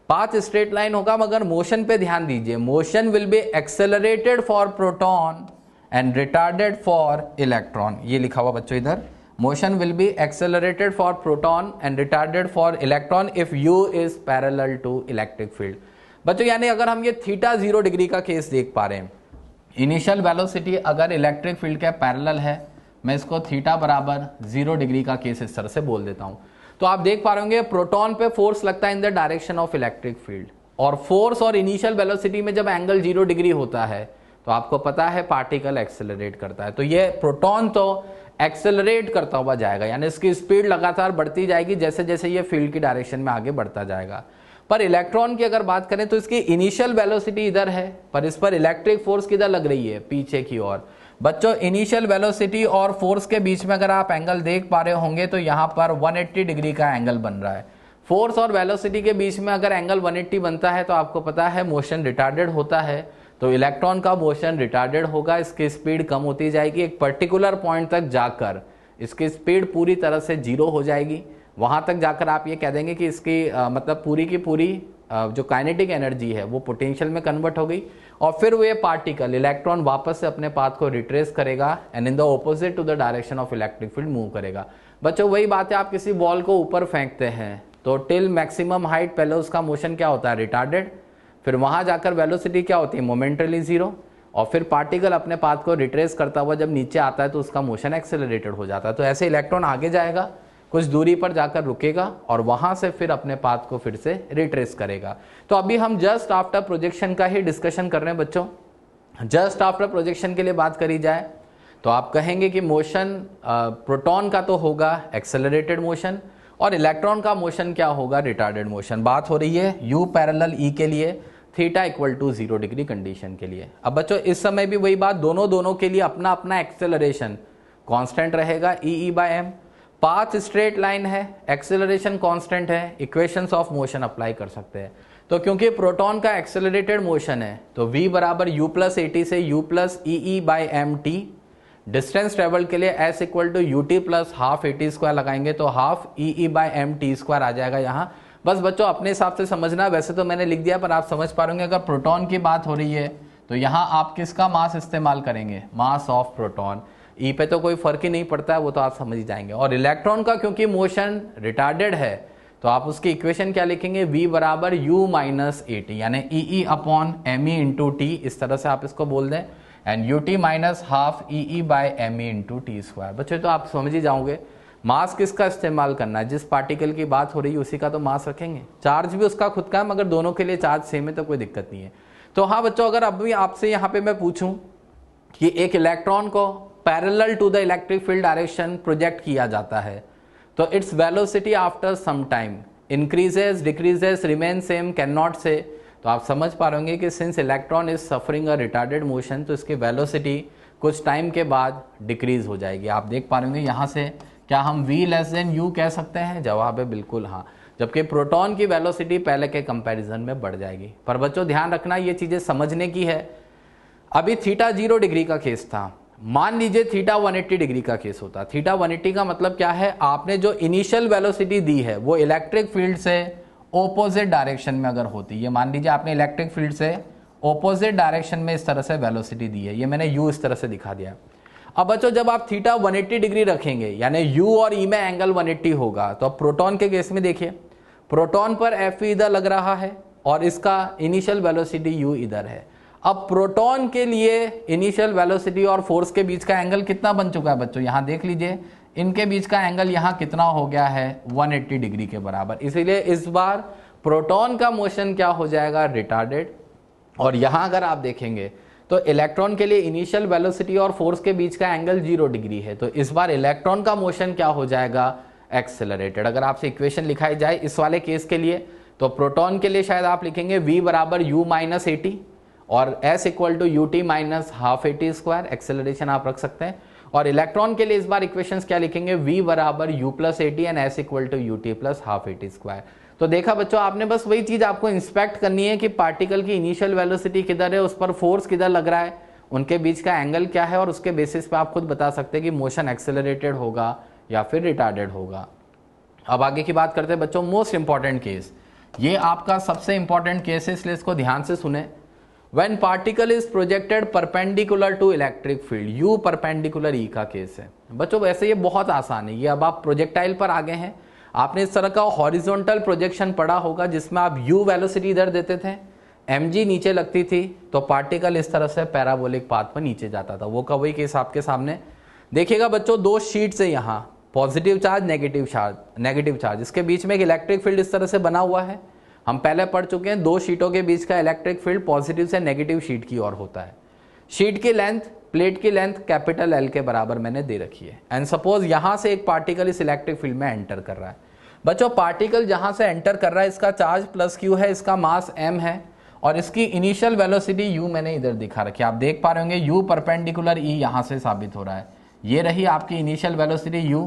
Path straight line होगा, मगर मोशन पे ध्यान दीजिए, motion will be accelerated for proton and retarded for electron. ये लिखा हुआ बच्चों इधर, motion will be accelerated for proton and retarded for electron if U is parallel to electric field. बच्चों यानी अगर हम ये थीटा 0 डिग्री का केस देख पा रहे हैं, इनिशियल वेलोसिटी अगर इलेक्ट्रिक फील्ड के पैरेलल है, मैं इसको थीटा बराबर 0 डिग्री का केस इस तरह से बोल देता हूं, तो आप देख पा रहे होंगे प्रोटॉन पे फोर्स लगता है in the direction of electric field, और फोर्स और इनिशियल वेलोसिटी में जब एंगल 0 डिग्री होता है तो आपको पता है पार्टिकल एक्सेलरेट करता है। तो ये प्रोटॉन तो एक्सेलरेट करता हुआ जाएगा, यानी इसकी स्पीड लगातार बढ़ती जाएगी जैसे जैसे ये फील्ड की डायरेक्शन में आगे बढ़ता जाएगा। पर इलेक्ट्रॉन की अगर बात करें तो इसकी इनिशियल वेलोसिटी इधर है, पर इस पर इलेक्ट्रिक फोर्स किधर लग रही है, पीछे की ओर। बच्चों इनिशियल वेलोसिटी और फोर्स के बीच में अगर आप एंगल देख पा रहे होंगे तो यहाँ पर 180 डिग्री का एंगल बन रहा है। फोर्स और वेलोसिटी के बीच में अगर एंगल 180 बनता है तो आपको पता है मोशन रिटार्डेड होता है, तो इलेक्ट्रॉन का मोशन रिटार्डेड होगा, इसकी स्पीड कम होती जाएगी, एक पर्टिकुलर पॉइंट तक जाकर इसकी स्पीड पूरी तरह से 0 हो जाएगी। वहां तक जाकर आप ये कह देंगे कि इसकी मतलब पूरी की पूरी जो काइनेटिक एनर्जी है वो पोटेंशियल में कन्वर्ट हो गई और फिर वो ये पार्टिकल इलेक्ट्रॉन वापस से अपने पाथ को रिट्रेस करेगा and in the opposite to the direction of electric field move करेगा। बच्चों वही बात है, आप किसी बॉल को ऊपर फेंकते हैं तो टिल मैक्सिमम हाइट पहले उसका मोशन क्या होता है, रिटार्डेड, फिर वहां जाकर वेलोसिटी क्या होती है, मोमेंटली जीरो, और फिर पार्टिकल अपने पाथ को रिट्रेस करता हुआ जब नीचे आता है तो उसका मोशन एक्सेलरेटेड हो जाता है। तो ऐसे इलेक्ट्रॉन आगे जाएगा, कुछ दूरी पर जाकर रुकेगा और वहां से फिर अपने पाथ को फिर से रिट्रेस करेगा। तो अभी हम जस्ट आफ्टर प्रोजेक्शन का ही डिस्कशन कर रहे हैं बच्चों। जस्ट आफ्टर प्रोजेक्शन के लिए बात करी जाए तो आप कहेंगे कि मोशन प्रोटॉन का तो होगा एक्सेलरेटेड मोशन और इलेक्ट्रॉन का मोशन क्या होगा, रिटार्डेड मोशन। बात हो रही है यू पैरेलल ई के लिए, theta equal to 0 degree condition के लिए। अब बच्चों इस समय भी वही बात, दोनों के लिए अपना अपना एक्सेलरेशन कांस्टेंट रहेगा E by M. Path straight line है, एक्सेलरेशन कांस्टेंट है, इक्वेशंस ऑफ मोशन अप्लाई कर सकते हैं। तो क्योंकि प्रोटॉन का एक्सेलरेटेड मोशन है तो v बराबर u प्लस एटी से u plus e by m t. Distance travel के लिए s equal to U T plus half A T square लगाएंगे तो half e by m t square आ जाएगा यहाँ। बस बच्चों अपने हिसाब से समझना, वैसे तो मैंने लिख दिया पर आप समझ पा रहे अगर प्रोटॉन की बात हो रही है तो यहाँ आप किसका मास इस्तेमाल करेंगे, मास ऑफ प्रोटॉन। ई पे तो कोई फर्क ही नहीं पड़ता है, वो तो आप समझ ही जाएंगे। और इलेक्ट्रॉन का क्योंकि मोशन रिटार्डेड है तो आप उसकी इक्वेशन क्या लिखेंगे, v बराबर u माइनस ए टी, यानी E upon M E into T, इस तरह से आप इसको बोल दें, and U T minus half E by M E into T square. बच्चों तो आप समझ ही जाओगे मास किसका इस्तेमाल करना है, जिस पार्टिकल की बात हो रही है उसी का तो मास रखेंगे। चार्ज भी उसका खुद का है मगर दोनों के लिए चार्ज सेम है तो कोई दिक्कत नहीं है। तो हाँ बच्चों, अगर अभी आपसे यहाँ पे मैं पूछूं कि एक इलेक्ट्रॉन को parallel to the electric field direction project किया जाता है तो its velocity after some time increases, decreases, remain same, can not say. तो आप समझ पा रहे कि since electron is suffering a retarded motion तो इसकी वेलोसिटी कुछ टाइम के बाद डिक्रीज हो जाएगी। आप देख पा रहे यहाँ से क्या हम v लेस देन u कह सकते हैं, जवाब है बिल्कुल हाँ, जबकि प्रोटॉन की वेलोसिटी पहले के कंपैरिजन में बढ़ जाएगी। पर बच्चों ध्यान रखना ये चीजें समझने की है। अभी थीटा 0 डिग्री का केस था, मान लीजिए थीटा 180 डिग्री का केस होता। थीटा 180 का मतलब क्या है, आपने जो इनिशियल वेलोसिटी दी है वो इलेक्ट्रिक फील्ड से ऑपोजिट डायरेक्शन में अगर होती, ये मान लीजिए आपने इलेक्ट्रिक फील्ड से ऑपोजिट डायरेक्शन में इस तरह से वेलोसिटी दी है, ये मैंने u इस तरह से दिखा दिया। अब बच्चों जब आप थीटा 180 डिग्री रखेंगे यानी u और e में एंगल 180 होगा तो अब प्रोटॉन के केस में देखिए, प्रोटॉन पर F इधर लग रहा है और इसका इनिशियल वेलोसिटी u इधर है। अब प्रोटॉन के लिए इनिशियल वेलोसिटी और फोर्स के बीच का एंगल कितना बन चुका है बच्चों, यहां देख लीजिए, इनके बीच का एंगल यहां कितना हो गया है, 180 डिग्री के बराबर। इसीलिए इस बार प्रोटॉन का मोशन क्या हो जाएगा, रिटार्डेड। और यहां अगर आप देखेंगे तो इलेक्ट्रॉन के लिए इनिशियल वेलोसिटी और फोर्स के बीच का एंगल 0 डिग्री है, तो इस बार इलेक्ट्रॉन का मोशन क्या हो जाएगा, एक्सेलरेटेड। अगर आपसे इक्वेशन लिखाई जाए इस वाले केस के लिए तो प्रोटॉन के लिए शायद आप लिखेंगे v बराबर u माइनस ए टी और s equal to you T minus half A T square, acceleration आप रख सकते हैं। और इलेक्ट्रॉन के लिए इस बार इक्वेशंस क्या लिखेंगे, v बराबर u plus A T and s equal to U T plus half A T square. तो देखा बच्चों, आपने बस वही चीज आपको इंस्पेक्ट करनी है कि पार्टिकल की इनिशियल वेलोसिटी किधर है, उस पर फोर्स किधर लग रहा है, उनके बीच का एंगल क्या है, और उसके बेसिस पे आप खुद बता सकते हैं कि मोशन एक्सेलरेटेड होगा या फिर रिटार्डेड होगा। अब आगे की बात करते हैं बच्चों, मोस्ट इंपॉर्टेंट केस, ये आपका सबसे इंपॉर्टेंट केस है इसलिए इसको ध्यान से सुने। When particle is projected perpendicular to electric field, U perpendicular E का केस है बच्चों। वैसे ये बहुत आसान है, ये अब आप प्रोजेक्टाइल पर आगे हैं। आपने इस तरह का हॉरिजॉन्टल प्रोजेक्शन पढ़ा होगा जिसमें आप U वेलोसिटी इधर देते थे, mg नीचे लगती थी तो पार्टिकल इस तरह से पैराबोलिक पाथ पर नीचे जाता था। वो का वही केस आपके सामने देखिएगा बच्चों, दो शीट्स है यहाँ, पॉजिटिव चार्ज नेगेटिव चार्ज, इसके बीच में एक इलेक्ट्रिक फील्ड इस तरह से बना हुआ है। हम पहले पढ़ चुके हैं, दो शीटों के बीच का इलेक्ट्रिक फील्ड पॉजिटिव से नेगेटिव शीट की ओर होता है। शीट की लेंथ, प्लेट की लेंथ कैपिटल L के बराबर मैंने दे रखी है। एंड सपोज यहां से एक पार्टिकल इस इलेक्ट्रिक फील्ड में एंटर कर रहा है। बच्चों पार्टिकल जहां से एंटर कर रहा है इसका चार्ज प्लस q है, इसका मास m है और इसकी इनिशियल वेलोसिटी u मैंने इधर दिखा रखी है। आप देख पा रहे होंगे u परपेंडिकुलर E यहां से साबित हो रहा है। ये रही आपकी इनिशियल वेलोसिटी u,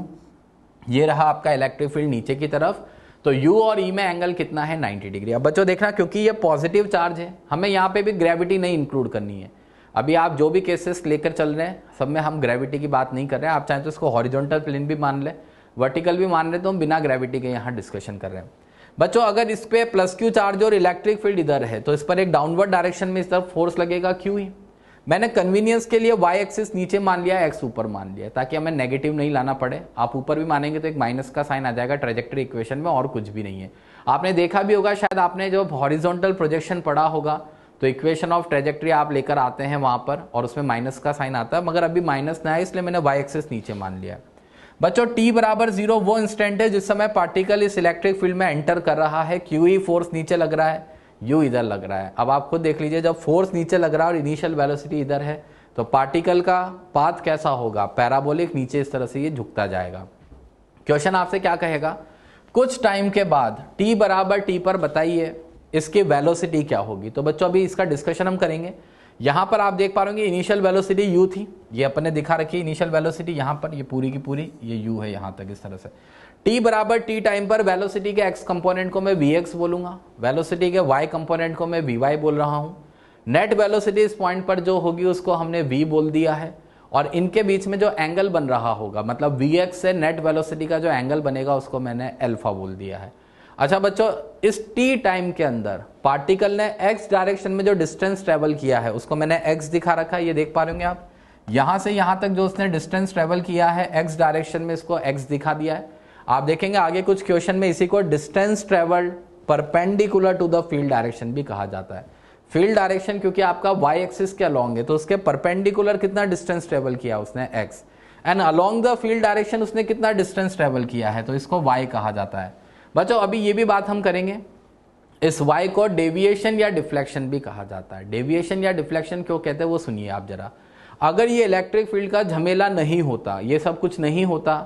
ये रहा आपका इलेक्ट्रिक फील्ड नीचे की तरफ। तो u और e में एंगल कितना है, 90 डिग्री। अब बच्चों देखना, क्योंकि ये पॉजिटिव चार्ज है हमें यहाँ पे भी ग्रेविटी नहीं इंक्लूड करनी है। अभी आप जो भी केसेस लेकर चल रहे हैं सब में हम ग्रेविटी की बात नहीं कर रहे हैं। आप चाहें तो इसको हॉरिजॉन्टल प्लेन भी मान ले, वर्टिकल भी मान रहे, तो हम बिना ग्रेविटी के यहाँ डिस्कशन कर रहे हैं। बच्चों अगर इस पे प्लस क्यू चार्ज और इलेक्ट्रिक फील्ड इधर है तो इस पर एक डाउनवर्ड डायरेक्शन में इस तरफ फोर्स लगेगा क्यू ही। मैंने कन्वीनियंस के लिए वाई एक्सिस नीचे मान लिया, एक्स ऊपर मान लिया, ताकि हमें नेगेटिव नहीं लाना पड़े। आप ऊपर भी मानेंगे तो एक माइनस का साइन आ जाएगा ट्रेजेक्टरी इक्वेशन में, और कुछ भी नहीं है। आपने देखा भी होगा, शायद आपने जो हॉरिजॉन्टल प्रोजेक्शन पढ़ा होगा तो इक्वेशन ऑफ ट्रेजेक्टरी आप लेकर आते हैं वहां पर, और उसमें माइनस का साइन आता है, मगर अभी माइनस ना है इसलिए मैंने वाई एक्सिस नीचे मान लिया। बच्चों t बराबर 0 वो इंस्टेंट है जिस समय पार्टिकल इस इलेक्ट्रिक फील्ड में एंटर कर रहा है। क्यू ई फोर्स नीचे लग रहा है, यू इधर लग रहा है। अब आप खुद देख लीजिए, जब फोर्स नीचे लग रहा है और इनिशियल वेलोसिटी इधर है तो पार्टिकल का पाथ कैसा होगा, पैराबोलिक, नीचे इस तरह से ये झुकता जाएगा। क्वेश्चन आपसे क्या कहेगा, कुछ टाइम के बाद t बराबर t पर बताइए इसकी वेलोसिटी क्या होगी। तो बच्चों अभी इसका डिस्कशन हम करेंगे। यहां पर आप देख पा रहे इनिशियल वेलोसिटी u थी, ये अपने दिखा रखी इनिशियल वेलोसिटी, यहां पर ये पूरी की पूरी ये u है यहां तक इस तरह से। t बराबर t टाइम पर वेलोसिटी के x कंपोनेंट को मैं vx बोलूंगा, वेलोसिटी के y कंपोनेंट को मैं vy बोल रहा हूं। नेट वेलोसिटी इस पॉइंट पर जो होगी उसको हमने v बोल दिया है, और इनके बीच में जो एंगल बन रहा होगा, मतलब vx से नेट वेलोसिटी का जो एंगल बनेगा उसको मैंने अल्फा बोल दिया है। अच्छा बच्चों, इस t टाइम के अंदर पार्टिकल ने x डायरेक्शन में जो डिस्टेंस ट्रेवल किया है उसको मैंने x दिखा रखा है, ये देख पा रहे होंगे आप। यहां से यहां तक जो उसने डिस्टेंस ट्रेवल किया है x डायरेक्शन में, इसको x दिखा दिया है। आप देखेंगे आगे कुछ क्वेश्चन में इसी को distance travel perpendicular to the field direction भी कहा जाता है। फील्ड डायरेक्शन क्योंकि आपका y एक्सिस के अलोंग है तो उसके परपेंडिकुलर कितना डिस्टेंस ट्रेवल किया उसने x, and along the field direction उसने कितना डिस्टेंस ट्रेवल किया है तो इसको y कहा जाता है। बच्चों अभी ये भी बात हम करेंगे, इस y को डेविएशन या डिफ्लेक्शन भी कहा जाता है। डेविएशन या डिफ्लेक्शन क्यों कहते हैं वो सुनिए आप जरा। अगर ये इलेक्ट्रिक फील्ड का झमेला नहीं होता, ये सब कुछ नहीं होता,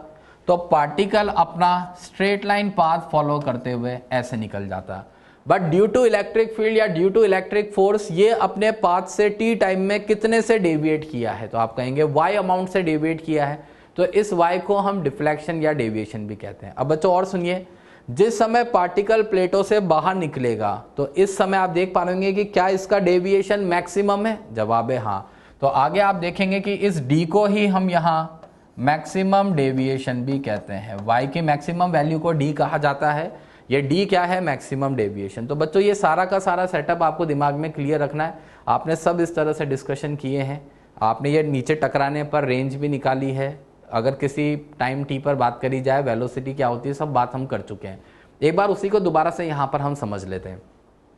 तो पार्टिकल अपना स्ट्रेट लाइन पाथ फॉलो करते हुए ऐसे निकल जाता। But due to electric field या ड्यू टू इलेक्ट्रिक फोर्स ये अपने पाथ से t टाइम में कितने से डेविएट किया है, तो आप कहेंगे y अमाउंट से डेविएट किया है, तो इस y को हम डिफ्लेक्शन या डेविएशन भी कहते हैं। अब बच्चों और सुनिए, जिस समय पार्टिकल प्लेटों से बाहर निकलेगा तो इस समय आप देख पाएंगे कि क्या इसका डेविएशन मैक्सिमम है, जवाब है हाँ। तो आगे आप देखेंगे कि इस d को ही हम यहाँ मैक्सिमम डेविएशन भी कहते हैं। y की मैक्सिमम वैल्यू को d कहा जाता है, ये d क्या है, मैक्सिमम डेविएशन। तो बच्चों ये सारा का सारा सेटअप आपको दिमाग में क्लियर रखना है। आपने सब इस तरह से डिस्कशन किए हैं, आपने ये नीचे टकराने पर रेंज भी निकाली है, अगर किसी टाइम t पर बात करी जाए वेलोसिटी क्या होती है, सब बात हम कर चुके हैं। एक बार उसी को दोबारा से यहाँ पर हम समझ लेते हैं।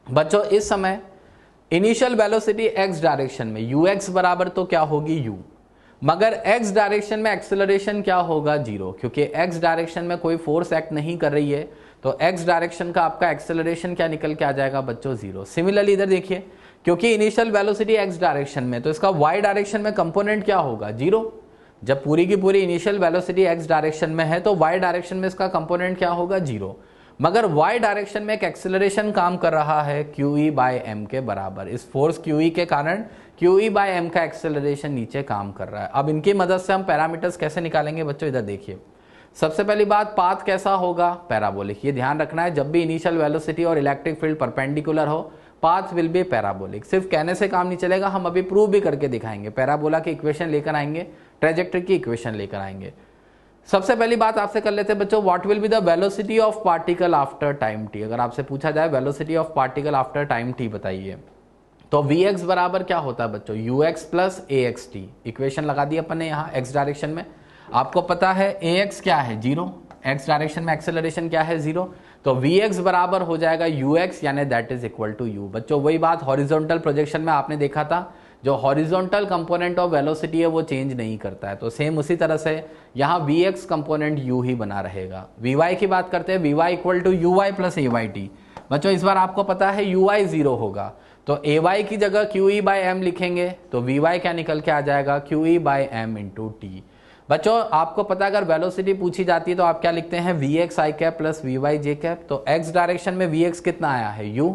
बच्चों इस समय इनिशियल वेलोसिटी x डायरेक्शन में ux बराबर तो क्या होगी u, मगर x डायरेक्शन में एक्सेलरेशन क्या होगा 0, क्योंकि x डायरेक्शन में कोई फोर्स एक्ट नहीं कर रही है तो x डायरेक्शन का आपका एक्सेलरेशन क्या निकल के आ जाएगा बच्चों 0। सिमिलरली इधर देखिए, क्योंकि इनिशियल वेलोसिटी x डायरेक्शन में तो इसका y डायरेक्शन में कंपोनेंट क्या होगा 0। जब पूरी की पूरी इनिशियल वेलोसिटी x डायरेक्शन में है तो y डायरेक्शन में इसका कंपोनेंट क्या होगा 0, मगर y डायरेक्शन में एक एक्सेलरेशन काम कर रहा है QE बाय m के बराबर। इस फोर्स QE के कारण QE बाय m का एक्सेलरेशन नीचे काम कर रहा है। अब इनकी मदद से हम पैरामीटर्स कैसे निकालेंगे बच्चों, इधर देखिए। सबसे पहली बात, पाथ कैसा होगा, पैराबोलिक। ये ध्यान रखना है, जब भी इनिशियल वेलोसिटी और इलेक्ट्रिक फील्ड परपेंडिकुलर हो पाथ विल बी पैराबोलिक। सिर्फ कहने से काम नहीं चलेगा, हम अभी प्रूव भी करके दिखाएंगे। पैराबोला की इक्वेशन लेकर आएंगे, ट्रेजेक्टरी की इक्वेशन लेकर आएंगे। सबसे पहली बात आपसे कर लेते हैं बच्चों, what will be the velocity of particle after time t। अगर आपसे पूछा जाए velocity of particle after time t बताइए, तो vx बराबर क्या होता है बच्चों, ux प्लस axt। इक्वेशन लगा दी अपन ने यहाँ x डायरेक्शन में। आपको पता है ax क्या है 0, x डायरेक्शन में एक्सेलरेशन क्या है 0, तो vx बराबर हो जाएगा ux, यानी that is equal to u। बच्चों वही बात हॉरिजॉन्टल प्रोजेक्शन में आपने देखा था, जो हॉरिजॉन्टल कंपोनेंट ऑफ वेलोसिटी है वो चेंज नहीं करता है, तो सेम उसी तरह से यहाँ vx कंपोनेंट u ही बना रहेगा। vy की बात करते हैं, vy equal to uy plus ayt। बच्चों इस बार आपको पता है uy 0 होगा, तो ay की जगह QE बाय m लिखेंगे तो vy क्या निकल के आ जाएगा, QE bye m into t। बच्चों आपको पता है अगर वेलोसिटी पूछी जाती है तो आप क्या लिखते हैं, vx i cap plus vy j cap. तो x डायरेक्शन में vx कितना आया है u,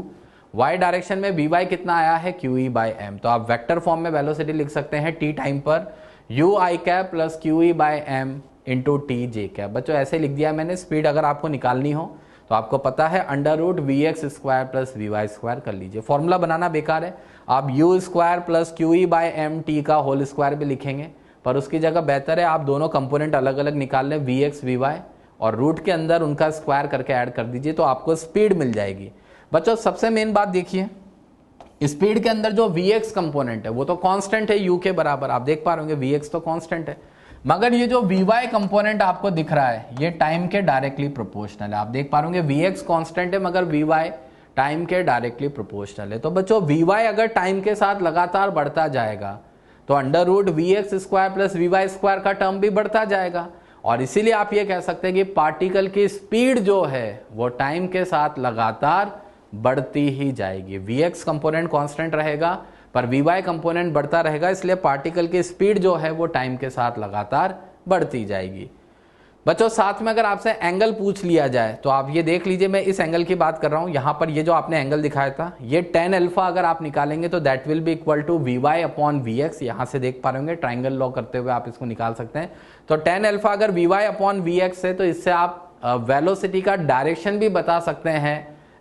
y डायरेक्शन में vy कितना आया है QE बाय m। तो आप वेक्टर फॉर्म में वेलोसिटी लिख सकते हैं t टाइम पर u i cap plus QE bye m into T J cap. बच्चों ऐसे लिख दिया मैंने। स्पीड अगर आपको निकालनी हो तो आपको पता है under root vx square plus vy square कर लीजिए। फॉर्मूला बनाना बेकार है, आप u square plus QE bye m t का होल स्क्वायर भी लिखेंगे, पर उसकी जगह बेहतर है आप दोनों कंपोनेंट अलग अलग निकाल लें, vx vy, और रूट के अंदर उनका स्क्वायर करके ऐड कर दीजिए तो आपको स्पीड मिल जाएगी। बच्चों सबसे मेन बात देखिए, स्पीड के अंदर जो Vx कंपोनेंट है वो तो कांस्टेंट है u के बराबर, आप देख पा रहे होंगे Vx तो कांस्टेंट है, मगर ये जो Vy कंपोनेंट आपको दिख रहा है ये टाइम के डायरेक्टली प्रोपोर्शनल है। आप देख पा रहे होंगे Vx कांस्टेंट है मगर Vy टाइम के डायरेक्टली प्रोपोर्शनल है। तो बच्चों Vy अगर टाइम के साथ लगातार बढ़ता जाएगा तो under root Vx square plus Vy square का टर्म भी बढ़ता जाएगा, और इसीलिए आप ये कह सकते हैं कि पार्टिकल की स्पीड जो है वो टाइम के साथ लगातार बढ़ती ही जाएगी। Vx कंपोनेंट कांस्टेंट रहेगा पर Vy कंपोनेंट बढ़ता रहेगा, इसलिए पार्टिकल की स्पीड जो है वो टाइम के साथ लगातार बढ़ती जाएगी। बच्चों साथ में अगर आपसे एंगल पूछ लिया जाए तो आप ये देख लीजिए, मैं इस एंगल की बात कर रहा हूं, यहां पर ये जो आपने एंगल दिखाया था ये tan अल्फा अगर आप निकालेंगे तो that will be equal to Vy upon Vx। यहां से देख पा रहे होंगे ट्राइंगल लॉ करते हुए आप इसको निकाल सकते हैं। तो tan अल्फा अगर Vy अपॉन Vx है तो इससे आप वेलोसिटी का डायरेक्शन भी बता सकते हैं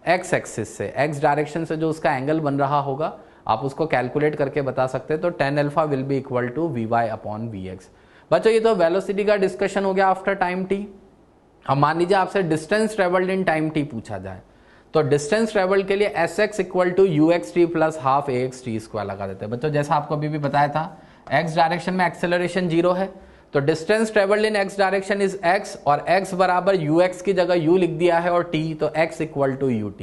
एक्स एक्सिस से, एक्स डायरेक्शन से जो उसका एंगल बन रहा होगा आप उसको कैलकुलेट करके बता सकते हैं। तो tan alpha will be equal to Vy upon Vx। बच्चों ये तो वेलोसिटी का डिस्कशन हो गया आफ्टर टाइम टी। अब मान लीजिए आपसे distance travelled in time T पूछा जाए तो डिस्टेंस ट्रेवल्ड के लिए Sx equal to uxt plus half axt square लगा देते हैं। बच्चों जैसा आपको अभी भी बताया था x डायरेक्शन में एक्सेलरेशन 0 है, तो distance travelled in x direction is x, और x बराबर ux की जगह u लिख दिया है और t, तो x इक्वल टू ut।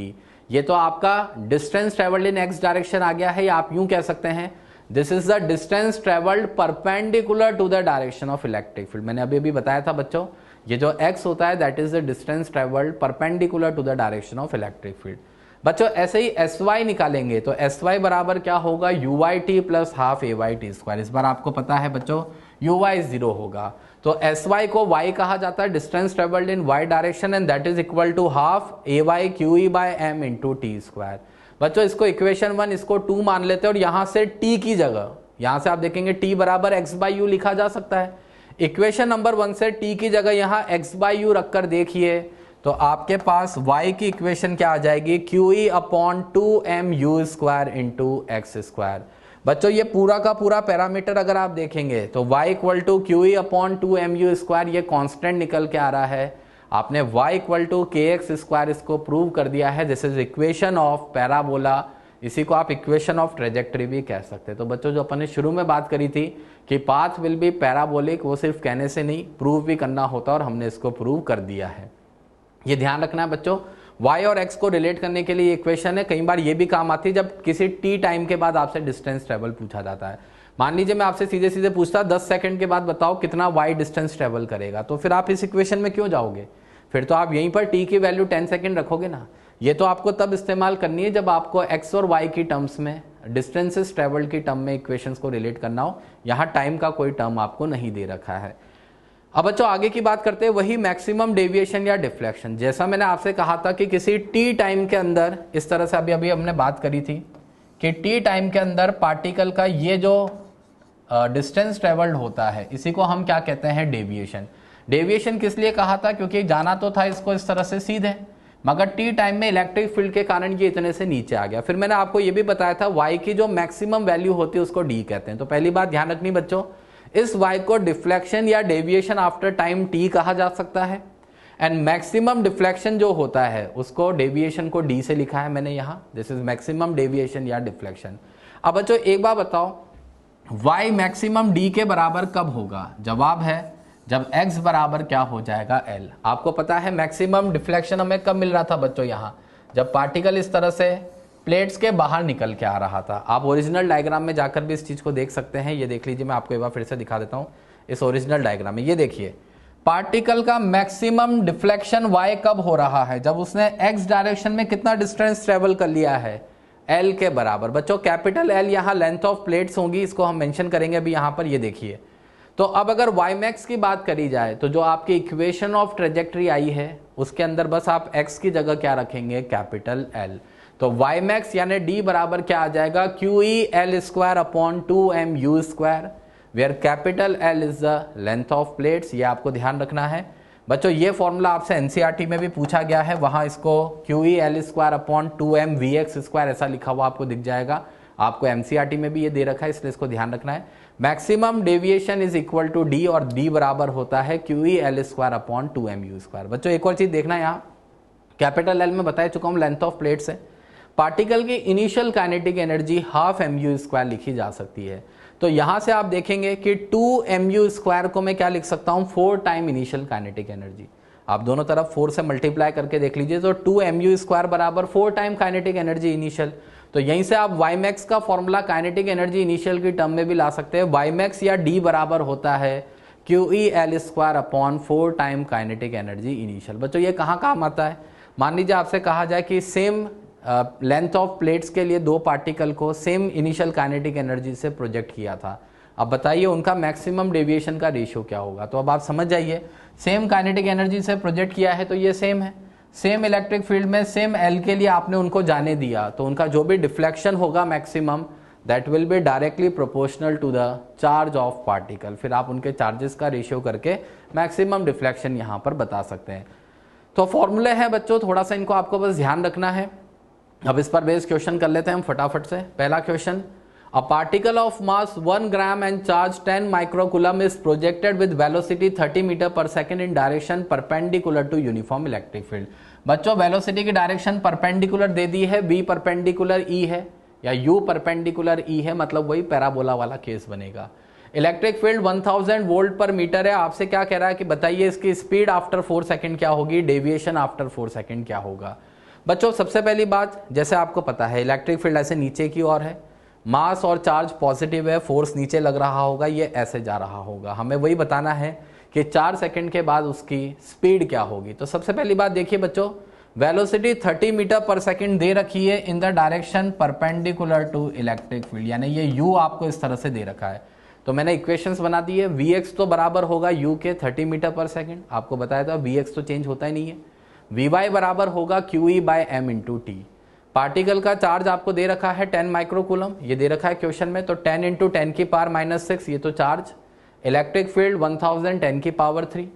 ये तो आपका distance travelled in x direction आ गया है, या आप यूं कह सकते हैं this is the distance travelled perpendicular to the direction of electric field. मैंने अभी भी बताया था बच्चों ये जो x होता है that is the distance travelled perpendicular to the direction of electric field. बच्चों ऐसे ही sy निकालेंगे तो sy बराबर क्या होगा uyt plus half ayt square. इस बार आपको पता है बच्चों uy 0 होगा, तो sy को y कहा जाता है distance travelled in y direction and that is equal to half ay qe bye m into T square. बच्चों इसको इक्वेशन 1 इसको 2 मान लेते हैं और यहां से t की जगह, यहां से आप देखेंगे t बराबर x बाई यू लिखा जा सकता है। इक्वेशन नंबर 1 से t की जगह यहां x बाई यू रखकर देखिए तो आपके पास y की इक्वेशन क्या आ जाएगी, QE upon 2mu square into x square. बच्चों ये पूरा का पूरा पैरामीटर अगर आप देखेंगे तो y equal to QE upon 2mu square ये कांस्टेंट निकल के आ रहा है। आपने y equal to kx square इसको प्रूव कर दिया है। This is equation of parabola, इसी को आप इक्वेशन ऑफ ट्रेजेक्टरी भी कह सकते हैं। तो बच्चों जो अपन ने शुरू में बात करी थी कि पाथ विल बी पैराबोलिक, वो सिर्फ कहने से नहीं प्रूव भी करना होता और हमने इसको प्रूव कर दिया है। ये ध्यान रखना है बच्चों, y और x को रिलेट करने के लिए ये इक्वेशन है। कई बार ये भी काम आती है जब किसी t टाइम के बाद आपसे डिस्टेंस ट्रेवल पूछा जाता है। मान लीजिए मैं आपसे सीधे सीधे पूछता 10 सेकंड के बाद बताओ कितना y डिस्टेंस ट्रेवल करेगा, तो फिर आप इस इक्वेशन में क्यों जाओगे, फिर तो आप यहीं पर t की वैल्यू 10 सेकंड रखोगे ना। ये तो आपको तब इस्तेमाल करनी है जब आपको x और y की टर्म्स में, डिस्टेंसेस ट्रेवल्ड की टर्म में इक्वेशंस को रिलेट करना हो। यहाँ टाइम का कोई टर्म आपको नहीं दे रखा है। अब बच्चों आगे की बात करते हैं, वही मैक्सिमम डेविएशन या डिफ्लेक्शन। जैसा मैंने आपसे कहा था कि किसी t टाइम के अंदर, इस तरह से अभी हमने बात करी थी कि t टाइम के अंदर पार्टिकल का ये जो डिस्टेंस ट्रेवल्ड होता है इसी को हम क्या कहते हैं, डेविएशन। डेविएशन किस लिए कहा था, क्योंकि जाना तो था इसको इस तरह से सीधे, मगर टी टाइम में इलेक्ट्रिक फील्ड के कारण ये इतने से नीचे आ गया। फिर मैंने आपको ये भी बताया था y की जो मैक्सिमम वैल्यू होती है उसको d कहते हैं। तो पहली बात ध्यान रखनी बच्चों, इस y को डिफ्लेक्शन या डेविएशन आफ्टर टाइम t कहा जा सकता है, एंड मैक्सिमम डिफ्लेक्शन जो होता है उसको, डेविएशन को d से लिखा है मैंने यहाँ, दिस इज मैक्सिमम डेविएशन या डिफ्लेक्शन। अब बच्चों एक बार बताओ y मैक्सिमम d के बराबर कब होगा, जवाब है जब x बराबर क्या हो जाएगा l। आपको पता है मैक्सिमम डिफ्लेक्शन हमें कब मिल रहा था बच्चों, यहाँ जब पार्टिकल इस तरह से प्लेट्स के बाहर निकल के आ रहा था। आप ओरिजिनल डायग्राम में जाकर भी इस चीज को देख सकते हैं। ये देख लीजिए, मैं आपको एक बार फिर से दिखा देता हूँ इस ओरिजिनल डायग्राम में। ये देखिए पार्टिकल का मैक्सिमम डिफ्लेक्शन y कब हो रहा है, जब उसने x डायरेक्शन में कितना डिस्टेंस ट्रेवल कर लिया है, l के बराबर। बच्चों कैपिटल L यहाँ लेंथ ऑफ प्लेट्स होंगी, इसको हम मेंशन करेंगे अभी यहाँ पर। ये देखिए, तो अब अगर y मैक्स की बात करी जाए तो जो आपकी इक्वेशन ऑफ ट्रेजेक्टरी आई है उसके अंदर बस आप x की जगह क्या रखेंगे, कैपिटल L। तो y मैक्स यानी d बराबर क्या आ जाएगा, QE L square upon 2mu square, where capital L is the length of plates. ये आपको ध्यान रखना है बच्चों। ये फॉर्मूला आपसे एनसीईआरटी में भी पूछा गया है, वहां इसको QE L square upon 2m Vx square ऐसा लिखा हुआ आपको दिख जाएगा। आपको एमसीईआरटी में भी ये दे रखा है, इसलिए इसको ध्यान रखना है। Maximum deviation is equal to D, और डी बराबर होता है Q L square upon 2mu square. बच्चों एक और चीज देखना है, यहाँ कैपिटल एल में बता चुका हूं लेंथ ऑफ प्लेट से पार्टिकल की initial kinetic energy half mu square लिखी जा सकती है। तो यहां से आप देखेंगे कि 2mu स्क्वायर को मैं क्या लिख सकता हूं, 4 टाइम इनिशियल काइनेटिक एनर्जी। आप दोनों तरफ 4 से मल्टीप्लाई करके देख लीजिए, तो 2mu स्क्वायर बराबर 4 टाइम काइनेटिक एनर्जी इनिशियल। तो यहीं से आप ymax का फॉर्मूला काइनेटिक एनर्जी इनिशियल की टर्म में भी ला सकते हैं। ymax या d बराबर होता है QEL square upon 4 time kinetic energy initial. बच्चों ये कहाँ काम आता है, मान लीजिए आपसे कहा जाए कि सेम लेंथ ऑफ प्लेट्स के लिए 2 पार्टिकल को सेम इनिशियल काइनेटिक एनर्जी से प्रोजेक्ट किया था, अब बताइए उनका मैक्सिमम डेविएशन का रेशियो क्या होगा। तो अब आप समझ जाइए, सेम काइनेटिक एनर्जी से प्रोजेक्ट किया है तो ये सेम है, सेम इलेक्ट्रिक फील्ड में सेम एल के लिए आपने उनको जाने दिया, तो उनका जो भी डिफ्लेक्शन होगा maximum, that will be directly proportional to the charge of particle. फिर आप उनके चार्जेस का रेशियो करके मैक्सिमम डिफ्लेक्शन यहां पर बता सकते हैं। तो फॉर्मूले हैं बच्चों, थोड़ा सा इनको आपको बस ध्यान रखना है। अब इस पर बेस्ड क्वेश्चन कर लेते हैं हम फटाफट से। पहला question, a particle of mass 1 gram and charge 10 microcoulomb is projected with velocity 30 metre पर second in direction perpendicular to uniform electric field. बच्चों वेलोसिटी की डायरेक्शन परपेंडिकुलर दे दी है, v परपेंडिकुलर e है या u परपेंडिकुलर e है, मतलब वही पैराबोला वाला केस बनेगा। Electric field 1000 volt per metre है, आपसे क्या कह रहा है कि बताइए इसकी स्पीड आफ्टर 4 सेकंड क्या होगी, डेविएशन आफ्टर 4 सेकंड क्या होगा। बच्चों सबसे पहली बात, जैसे आपको पता है इलेक्ट्रिक फील्ड ऐसे नीचे की ओर है, मास और चार्ज पॉजिटिव है, फोर्स नीचे लग रहा होगा, ये ऐसे जा रहा होगा। हमें वही बताना है कि 4 सेकंड के बाद उसकी स्पीड क्या होगी। तो सबसे पहली बात देखिए बच्चों, वेलोसिटी 30 मीटर पर सेकंड दे रखी है in the direction perpendicular to electric field, यानी ये u आपको इस तरह से दे रखा है। तो मैंने इक्वेशंस बना दी है, vx तो बराबर होगा u के 30 मीटर पर सेकंड, आपको बताया था vx तो चेंज होता ही नहीं है। vy बराबर होगा QE bye m into T. Particle का चार्ज आपको दे रखा है 10 माइक्रोकूलम, ये दे रखा है क्वेश्चन में, तो 10 इंटू 10 की पावर -6 ये तो चार्ज। इलेक्ट्रिक फील्ड 1000 10 की पावर 3।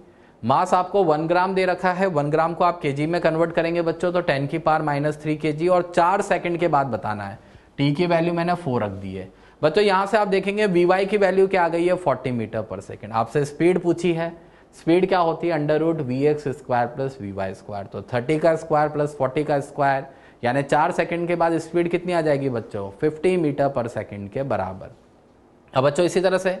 मास आपको 1 ग्राम दे रखा है, 1 ग्राम को आप केजी में कन्वर्ट करेंगे बच्चों, तो 10 की पावर -3 केजी, और 4 सेकंड के बाद बताना है। टी की वैल्यू मैंने 4 रख दी है बच्चों। यहां से आप देखेंगे वी की वैल्यू क्या आ गई है, 40 मीटर पर सेकंड। आपसे स्पीड पूछी है, स्पीड क्या होती है, √vx square plus vy square. तो 30 का स्क्वायर प्लस 40 का स्क्वायर, यानी 4 सेकंड के बाद स्पीड कितनी आ जाएगी बच्चों, 50 मीटर पर सेकंड के बराबर। अब बच्चों इसी तरह से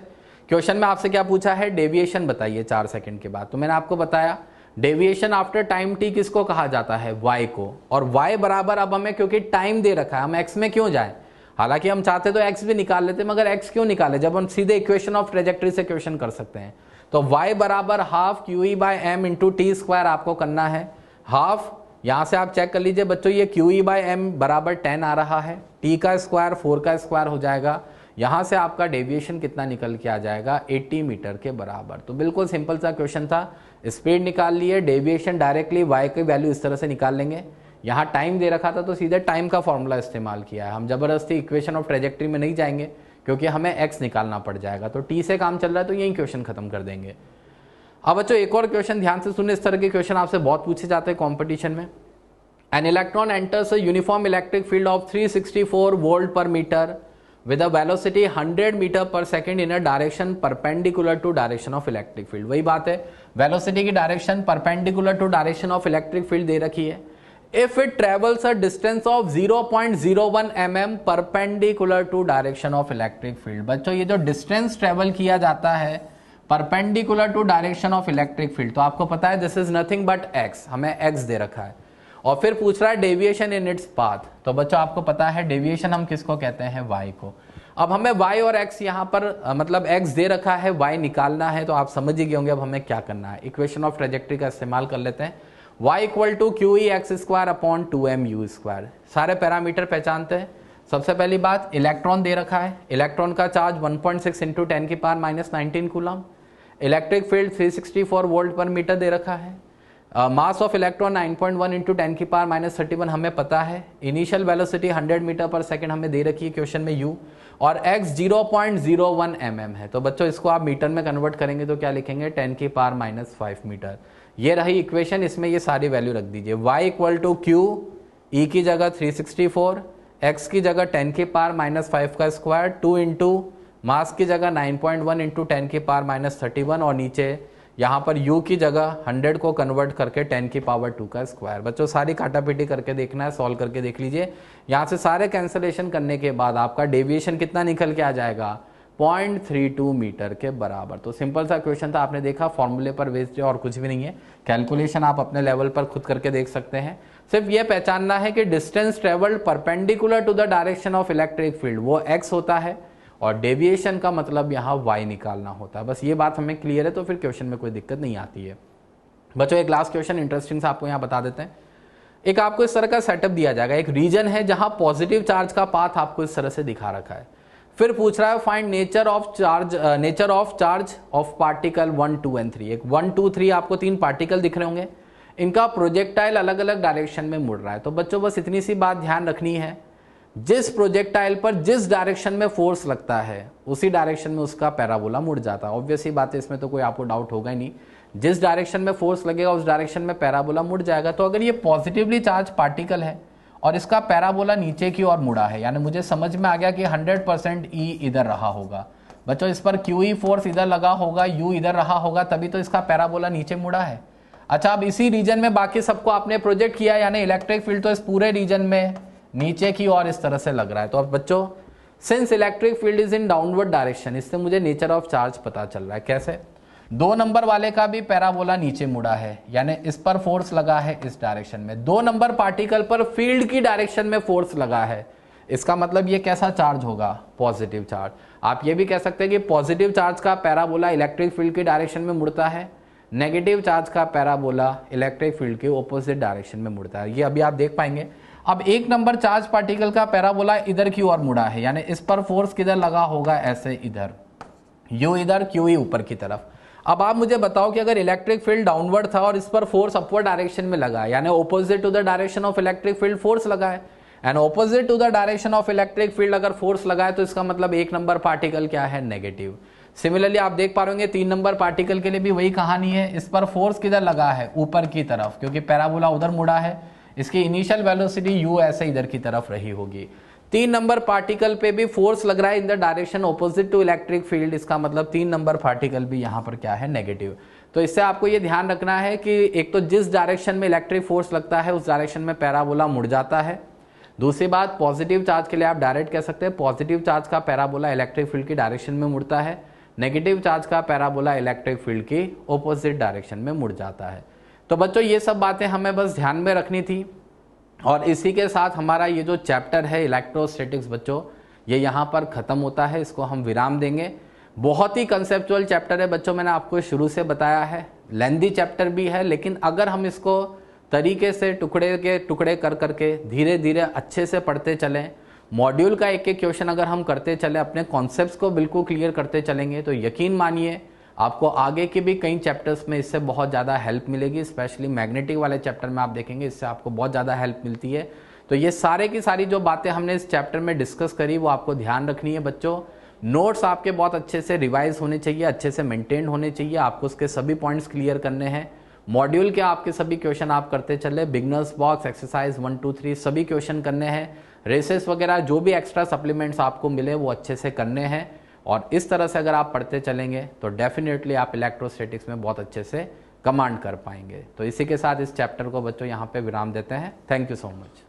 क्वेश्चन में आपसे क्या पूछा है, डेविएशन बताइए 4 सेकंड के बाद। तो मैंने आपको बताया डेविएशन आफ्टर टाइम टी किसको कहा जाता है, y को, और y बराबर अब हमें क्योंकि टाइम दे रखा है, हम x में क्यों जाए, हालांकि हम चाहते तो x भी निकाल लेते, मगर x क्यों निकाले जब हम सीधे इक्वेशन ऑफ ट्रेजेक्टरी से क्वेश्चन कर सकते हैं। तो y बराबर हाफ QE bye m into T स्क्वायर आपको करना है। हाफ यहां से आप चेक कर लीजिए बच्चों, ये QE बाय m बराबर 10 आ रहा है, t का स्क्वायर 4 का स्क्वायर हो जाएगा, यहां से आपका डेविएशन कितना निकल के आ जाएगा, 80 मीटर के बराबर। तो बिल्कुल सिंपल सा क्वेश्चन था, स्पीड निकाल लिए, डेविएशन डायरेक्टली y की वैल्यू इस तरह से निकाल लेंगे। यहाँ टाइम दे रखा था तो सीधे टाइम का फॉर्मूला इस्तेमाल किया है, हम जबरदस्ती इक्वेशन ऑफ ट्रेजेक्टरी में नहीं जाएंगे क्योंकि हमें x निकालना पड़ जाएगा। तो t से काम चल रहा है तो यही क्वेश्चन खत्म कर देंगे। अब बच्चों एक और क्वेश्चन ध्यान से सुनिए, इस तरह के क्वेश्चन आपसे बहुत पूछे जाते हैं कॉम्पिटिशन में। An electron enters a uniform electric field of 364 volt per metre with a velocity 100 metre पर second in a direction perpendicular to direction of electric field। वही बात है, वेलोसिटी की direction perpendicular to direction of electric field दे रखी है। If it travels a distance of 0.01 mm perpendicular to direction of electric field। बच्चों ये जो डिस्टेंस ट्रेवल किया जाता है perpendicular to direction of electric field, तो आपको पता है this is nothing but x, हमें x दे रखा है, और फिर पूछ रहा है डेविएशन इन इट्स पाथ। तो बच्चों आपको पता है डेविएशन हम किसको कहते हैं, y को। अब हमें y और x यहाँ पर मतलब x दे रखा है, y निकालना है, तो आप समझ ही गए होंगे अब हमें क्या करना है। इक्वेशन ऑफ ट्रेजेक्टरी का इस्तेमाल कर लेते हैं, y equal to QE x square upon 2mu square. सारे पैरामीटर पहचानते हैं। सबसे पहली बात, इलेक्ट्रॉन दे रखा है, इलेक्ट्रॉन का चार्ज 1.6 इंटू 10 की power -19 coulomb. Electric field 364 volt per metre दे रखा है। मास ऑफ इलेक्ट्रॉन 9.1 इंटू 10 की पावर -31 हमें पता है। इनिशियल वेलोसिटी 100 मीटर पर सेकंड हमें दे रखी है क्वेश्चन में u, और x 0.01 mm है। तो बच्चों इसको आप मीटर में कन्वर्ट करेंगे तो क्या लिखेंगे, 10 की पावर -5 मीटर। ये रही इक्वेशन, इसमें ये सारी वैल्यू रख दीजिए। y equal to Q, E की जगह 364, x की जगह 10 की पावर -5 का स्क्वायर, 2 इंटू मास की जगह 9.1 इंटू 10 की पावर -31 और नीचे यहाँ पर u की जगह 100 को कन्वर्ट करके 10 की पावर 2 का स्क्वायर। बच्चों सारी काटापीटी करके देखना है, सॉल्व करके देख लीजिए। यहाँ से सारे कैंसलेशन करने के बाद आपका डेविएशन कितना निकल के आ जाएगा, 0.32 मीटर के बराबर। तो सिंपल सा क्वेश्चन था, आपने देखा फॉर्मूले पर बेस्ड है और कुछ भी नहीं है। कैलकुलेशन आप अपने लेवल पर खुद करके देख सकते हैं। सिर्फ ये पहचानना है कि distance travelled perpendicular to the direction of electric field वो x होता है और डेविएशन का मतलब यहाँ y निकालना होता है। बस ये बात हमें क्लियर है तो फिर क्वेश्चन में कोई दिक्कत नहीं आती है। बच्चों एक लास्ट क्वेश्चन इंटरेस्टिंग सा आपको यहाँ बता देते हैं। एक आपको इस तरह का सेटअप दिया जाएगा, एक रीजन है जहां पॉजिटिव चार्ज का पाथ आपको इस तरह से दिखा रखा है। फिर पूछ रहा है find nature of charge of particle 1, 2 and 3। एक 1, 2, 3 आपको 3 पार्टिकल दिख रहे होंगे, इनका प्रोजेक्टाइल अलग अलग डायरेक्शन में मुड़ रहा है। तो बच्चों बस इतनी सी बात ध्यान रखनी है, जिस प्रोजेक्टाइल पर जिस डायरेक्शन में फोर्स लगता है उसी डायरेक्शन में उसका पैराबोला मुड़ जाता है। ऑब्वियस ही बात है, इसमें तो कोई आपको डाउट होगा ही नहीं। जिस डायरेक्शन में फोर्स लगेगा उस डायरेक्शन में पैराबोला मुड़ जाएगा। तो अगर ये पॉजिटिवली चार्ज पार्टिकल है और इसका पैराबोला नीचे की ओर मुड़ा है, यानी मुझे समझ में आ गया कि 100% ई इधर रहा होगा। बच्चों इस पर क्यू ई फोर्स इधर लगा होगा, यू इधर रहा होगा, तभी तो इसका पैराबोला नीचे मुड़ा है। अच्छा, अब इसी रीजन में बाकी सबको आपने प्रोजेक्ट किया, यानी इलेक्ट्रिक फील्ड तो इस पूरे रीजन में नीचे की ओर इस तरह से लग रहा है। तो अब बच्चों since electric field is in downward direction, इससे मुझे नेचर ऑफ चार्ज पता चल रहा है। कैसे? 2 नंबर वाले का भी पैराबोला नीचे मुड़ा है, यानी इस पर फोर्स लगा है इस डायरेक्शन में। 2 नंबर पार्टिकल पर फील्ड की डायरेक्शन में फोर्स लगा है, इसका मतलब ये कैसा चार्ज होगा, पॉजिटिव चार्ज। आप ये भी कह सकते हैं कि पॉजिटिव चार्ज का पैराबोला इलेक्ट्रिक फील्ड की डायरेक्शन में मुड़ता है, नेगेटिव चार्ज का पैराबोला इलेक्ट्रिक फील्ड के ऑपोजिट डायरेक्शन में मुड़ता है। ये अभी आप देख पाएंगे। अब 1 नंबर चार्ज पार्टिकल का पैराबोला इधर की ओर मुड़ा है, यानी इस पर फोर्स किधर लगा होगा, ऐसे इधर, यू इधर, क्यू ई ऊपर की तरफ। अब आप मुझे बताओ कि अगर इलेक्ट्रिक फील्ड डाउनवर्ड था और इस पर फोर्स अपवर्ड डायरेक्शन में लगा है, यानी opposite to the direction of electric field force लगा है, and opposite to the direction of electric field अगर फोर्स लगा है तो इसका मतलब 1 नंबर पार्टिकल क्या है, नेगेटिव। सिमिलरली आप देख पा रहे होंगे 3 नंबर पार्टिकल के लिए भी वही कहानी है। इस पर फोर्स किधर लगा है, ऊपर की तरफ, क्योंकि पैराबोला उधर मुड़ा है, इसकी इनिशियल वेलोसिटी यू ऐसे इधर की तरफ रही होगी। 3 नंबर पार्टिकल पे भी फोर्स लग रहा है in the direction opposite to electric field, इसका मतलब 3 नंबर पार्टिकल भी यहाँ पर क्या है, नेगेटिव। तो इससे आपको ये ध्यान रखना है कि एक तो जिस डायरेक्शन में इलेक्ट्रिक फोर्स लगता है उस डायरेक्शन में पैराबोला मुड़ जाता है। दूसरी बात, पॉजिटिव चार्ज के लिए आप डायरेक्ट कह सकते हैं पॉजिटिव चार्ज का पैराबोला इलेक्ट्रिक फील्ड की डायरेक्शन में मुड़ता है, नेगेटिव चार्ज का पैराबोला इलेक्ट्रिक फील्ड की ऑपोजिट डायरेक्शन में मुड़ जाता है। तो बच्चों ये सब बातें हमें बस ध्यान में रखनी थी और इसी के साथ हमारा ये जो चैप्टर है इलेक्ट्रोस्टैटिक्स बच्चों, ये यहाँ पर ख़त्म होता है, इसको हम विराम देंगे। बहुत ही कंसेप्चुअल चैप्टर है बच्चों, मैंने आपको शुरू से बताया है, लेंदी चैप्टर भी है, लेकिन अगर हम इसको तरीके से टुकड़े के टुकड़े कर करके धीरे धीरे अच्छे से पढ़ते चलें, मॉड्यूल का एक एक क्वेश्चन अगर हम करते चलें, अपने कॉन्सेप्ट्स को बिल्कुल क्लियर करते चलेंगे, तो यकीन मानिए आपको आगे के भी कई चैप्टर्स में इससे बहुत ज़्यादा हेल्प मिलेगी। स्पेशली मैग्नेटिक वाले चैप्टर में आप देखेंगे इससे आपको बहुत ज़्यादा हेल्प मिलती है। तो ये सारे की सारी जो बातें हमने इस चैप्टर में डिस्कस करी वो आपको ध्यान रखनी है बच्चों। नोट्स आपके बहुत अच्छे से रिवाइज होने चाहिए, अच्छे से मेंटेन होने चाहिए, आपको उसके सभी पॉइंट्स क्लियर करने हैं। मॉड्यूल के आपके सभी क्वेश्चन आप करते चले, बिगनर्स बॉक्स, एक्सरसाइज 1, 2, 3 सभी क्वेश्चन करने हैं। रेसेस वगैरह जो भी एक्स्ट्रा सप्लीमेंट्स आपको मिले वो अच्छे से करने हैं, और इस तरह से अगर आप पढ़ते चलेंगे तो डेफिनेटली आप इलेक्ट्रोस्टैटिक्स में बहुत अच्छे से कमांड कर पाएंगे। तो इसी के साथ इस चैप्टर को बच्चों यहाँ पे विराम देते हैं। Thank you so much.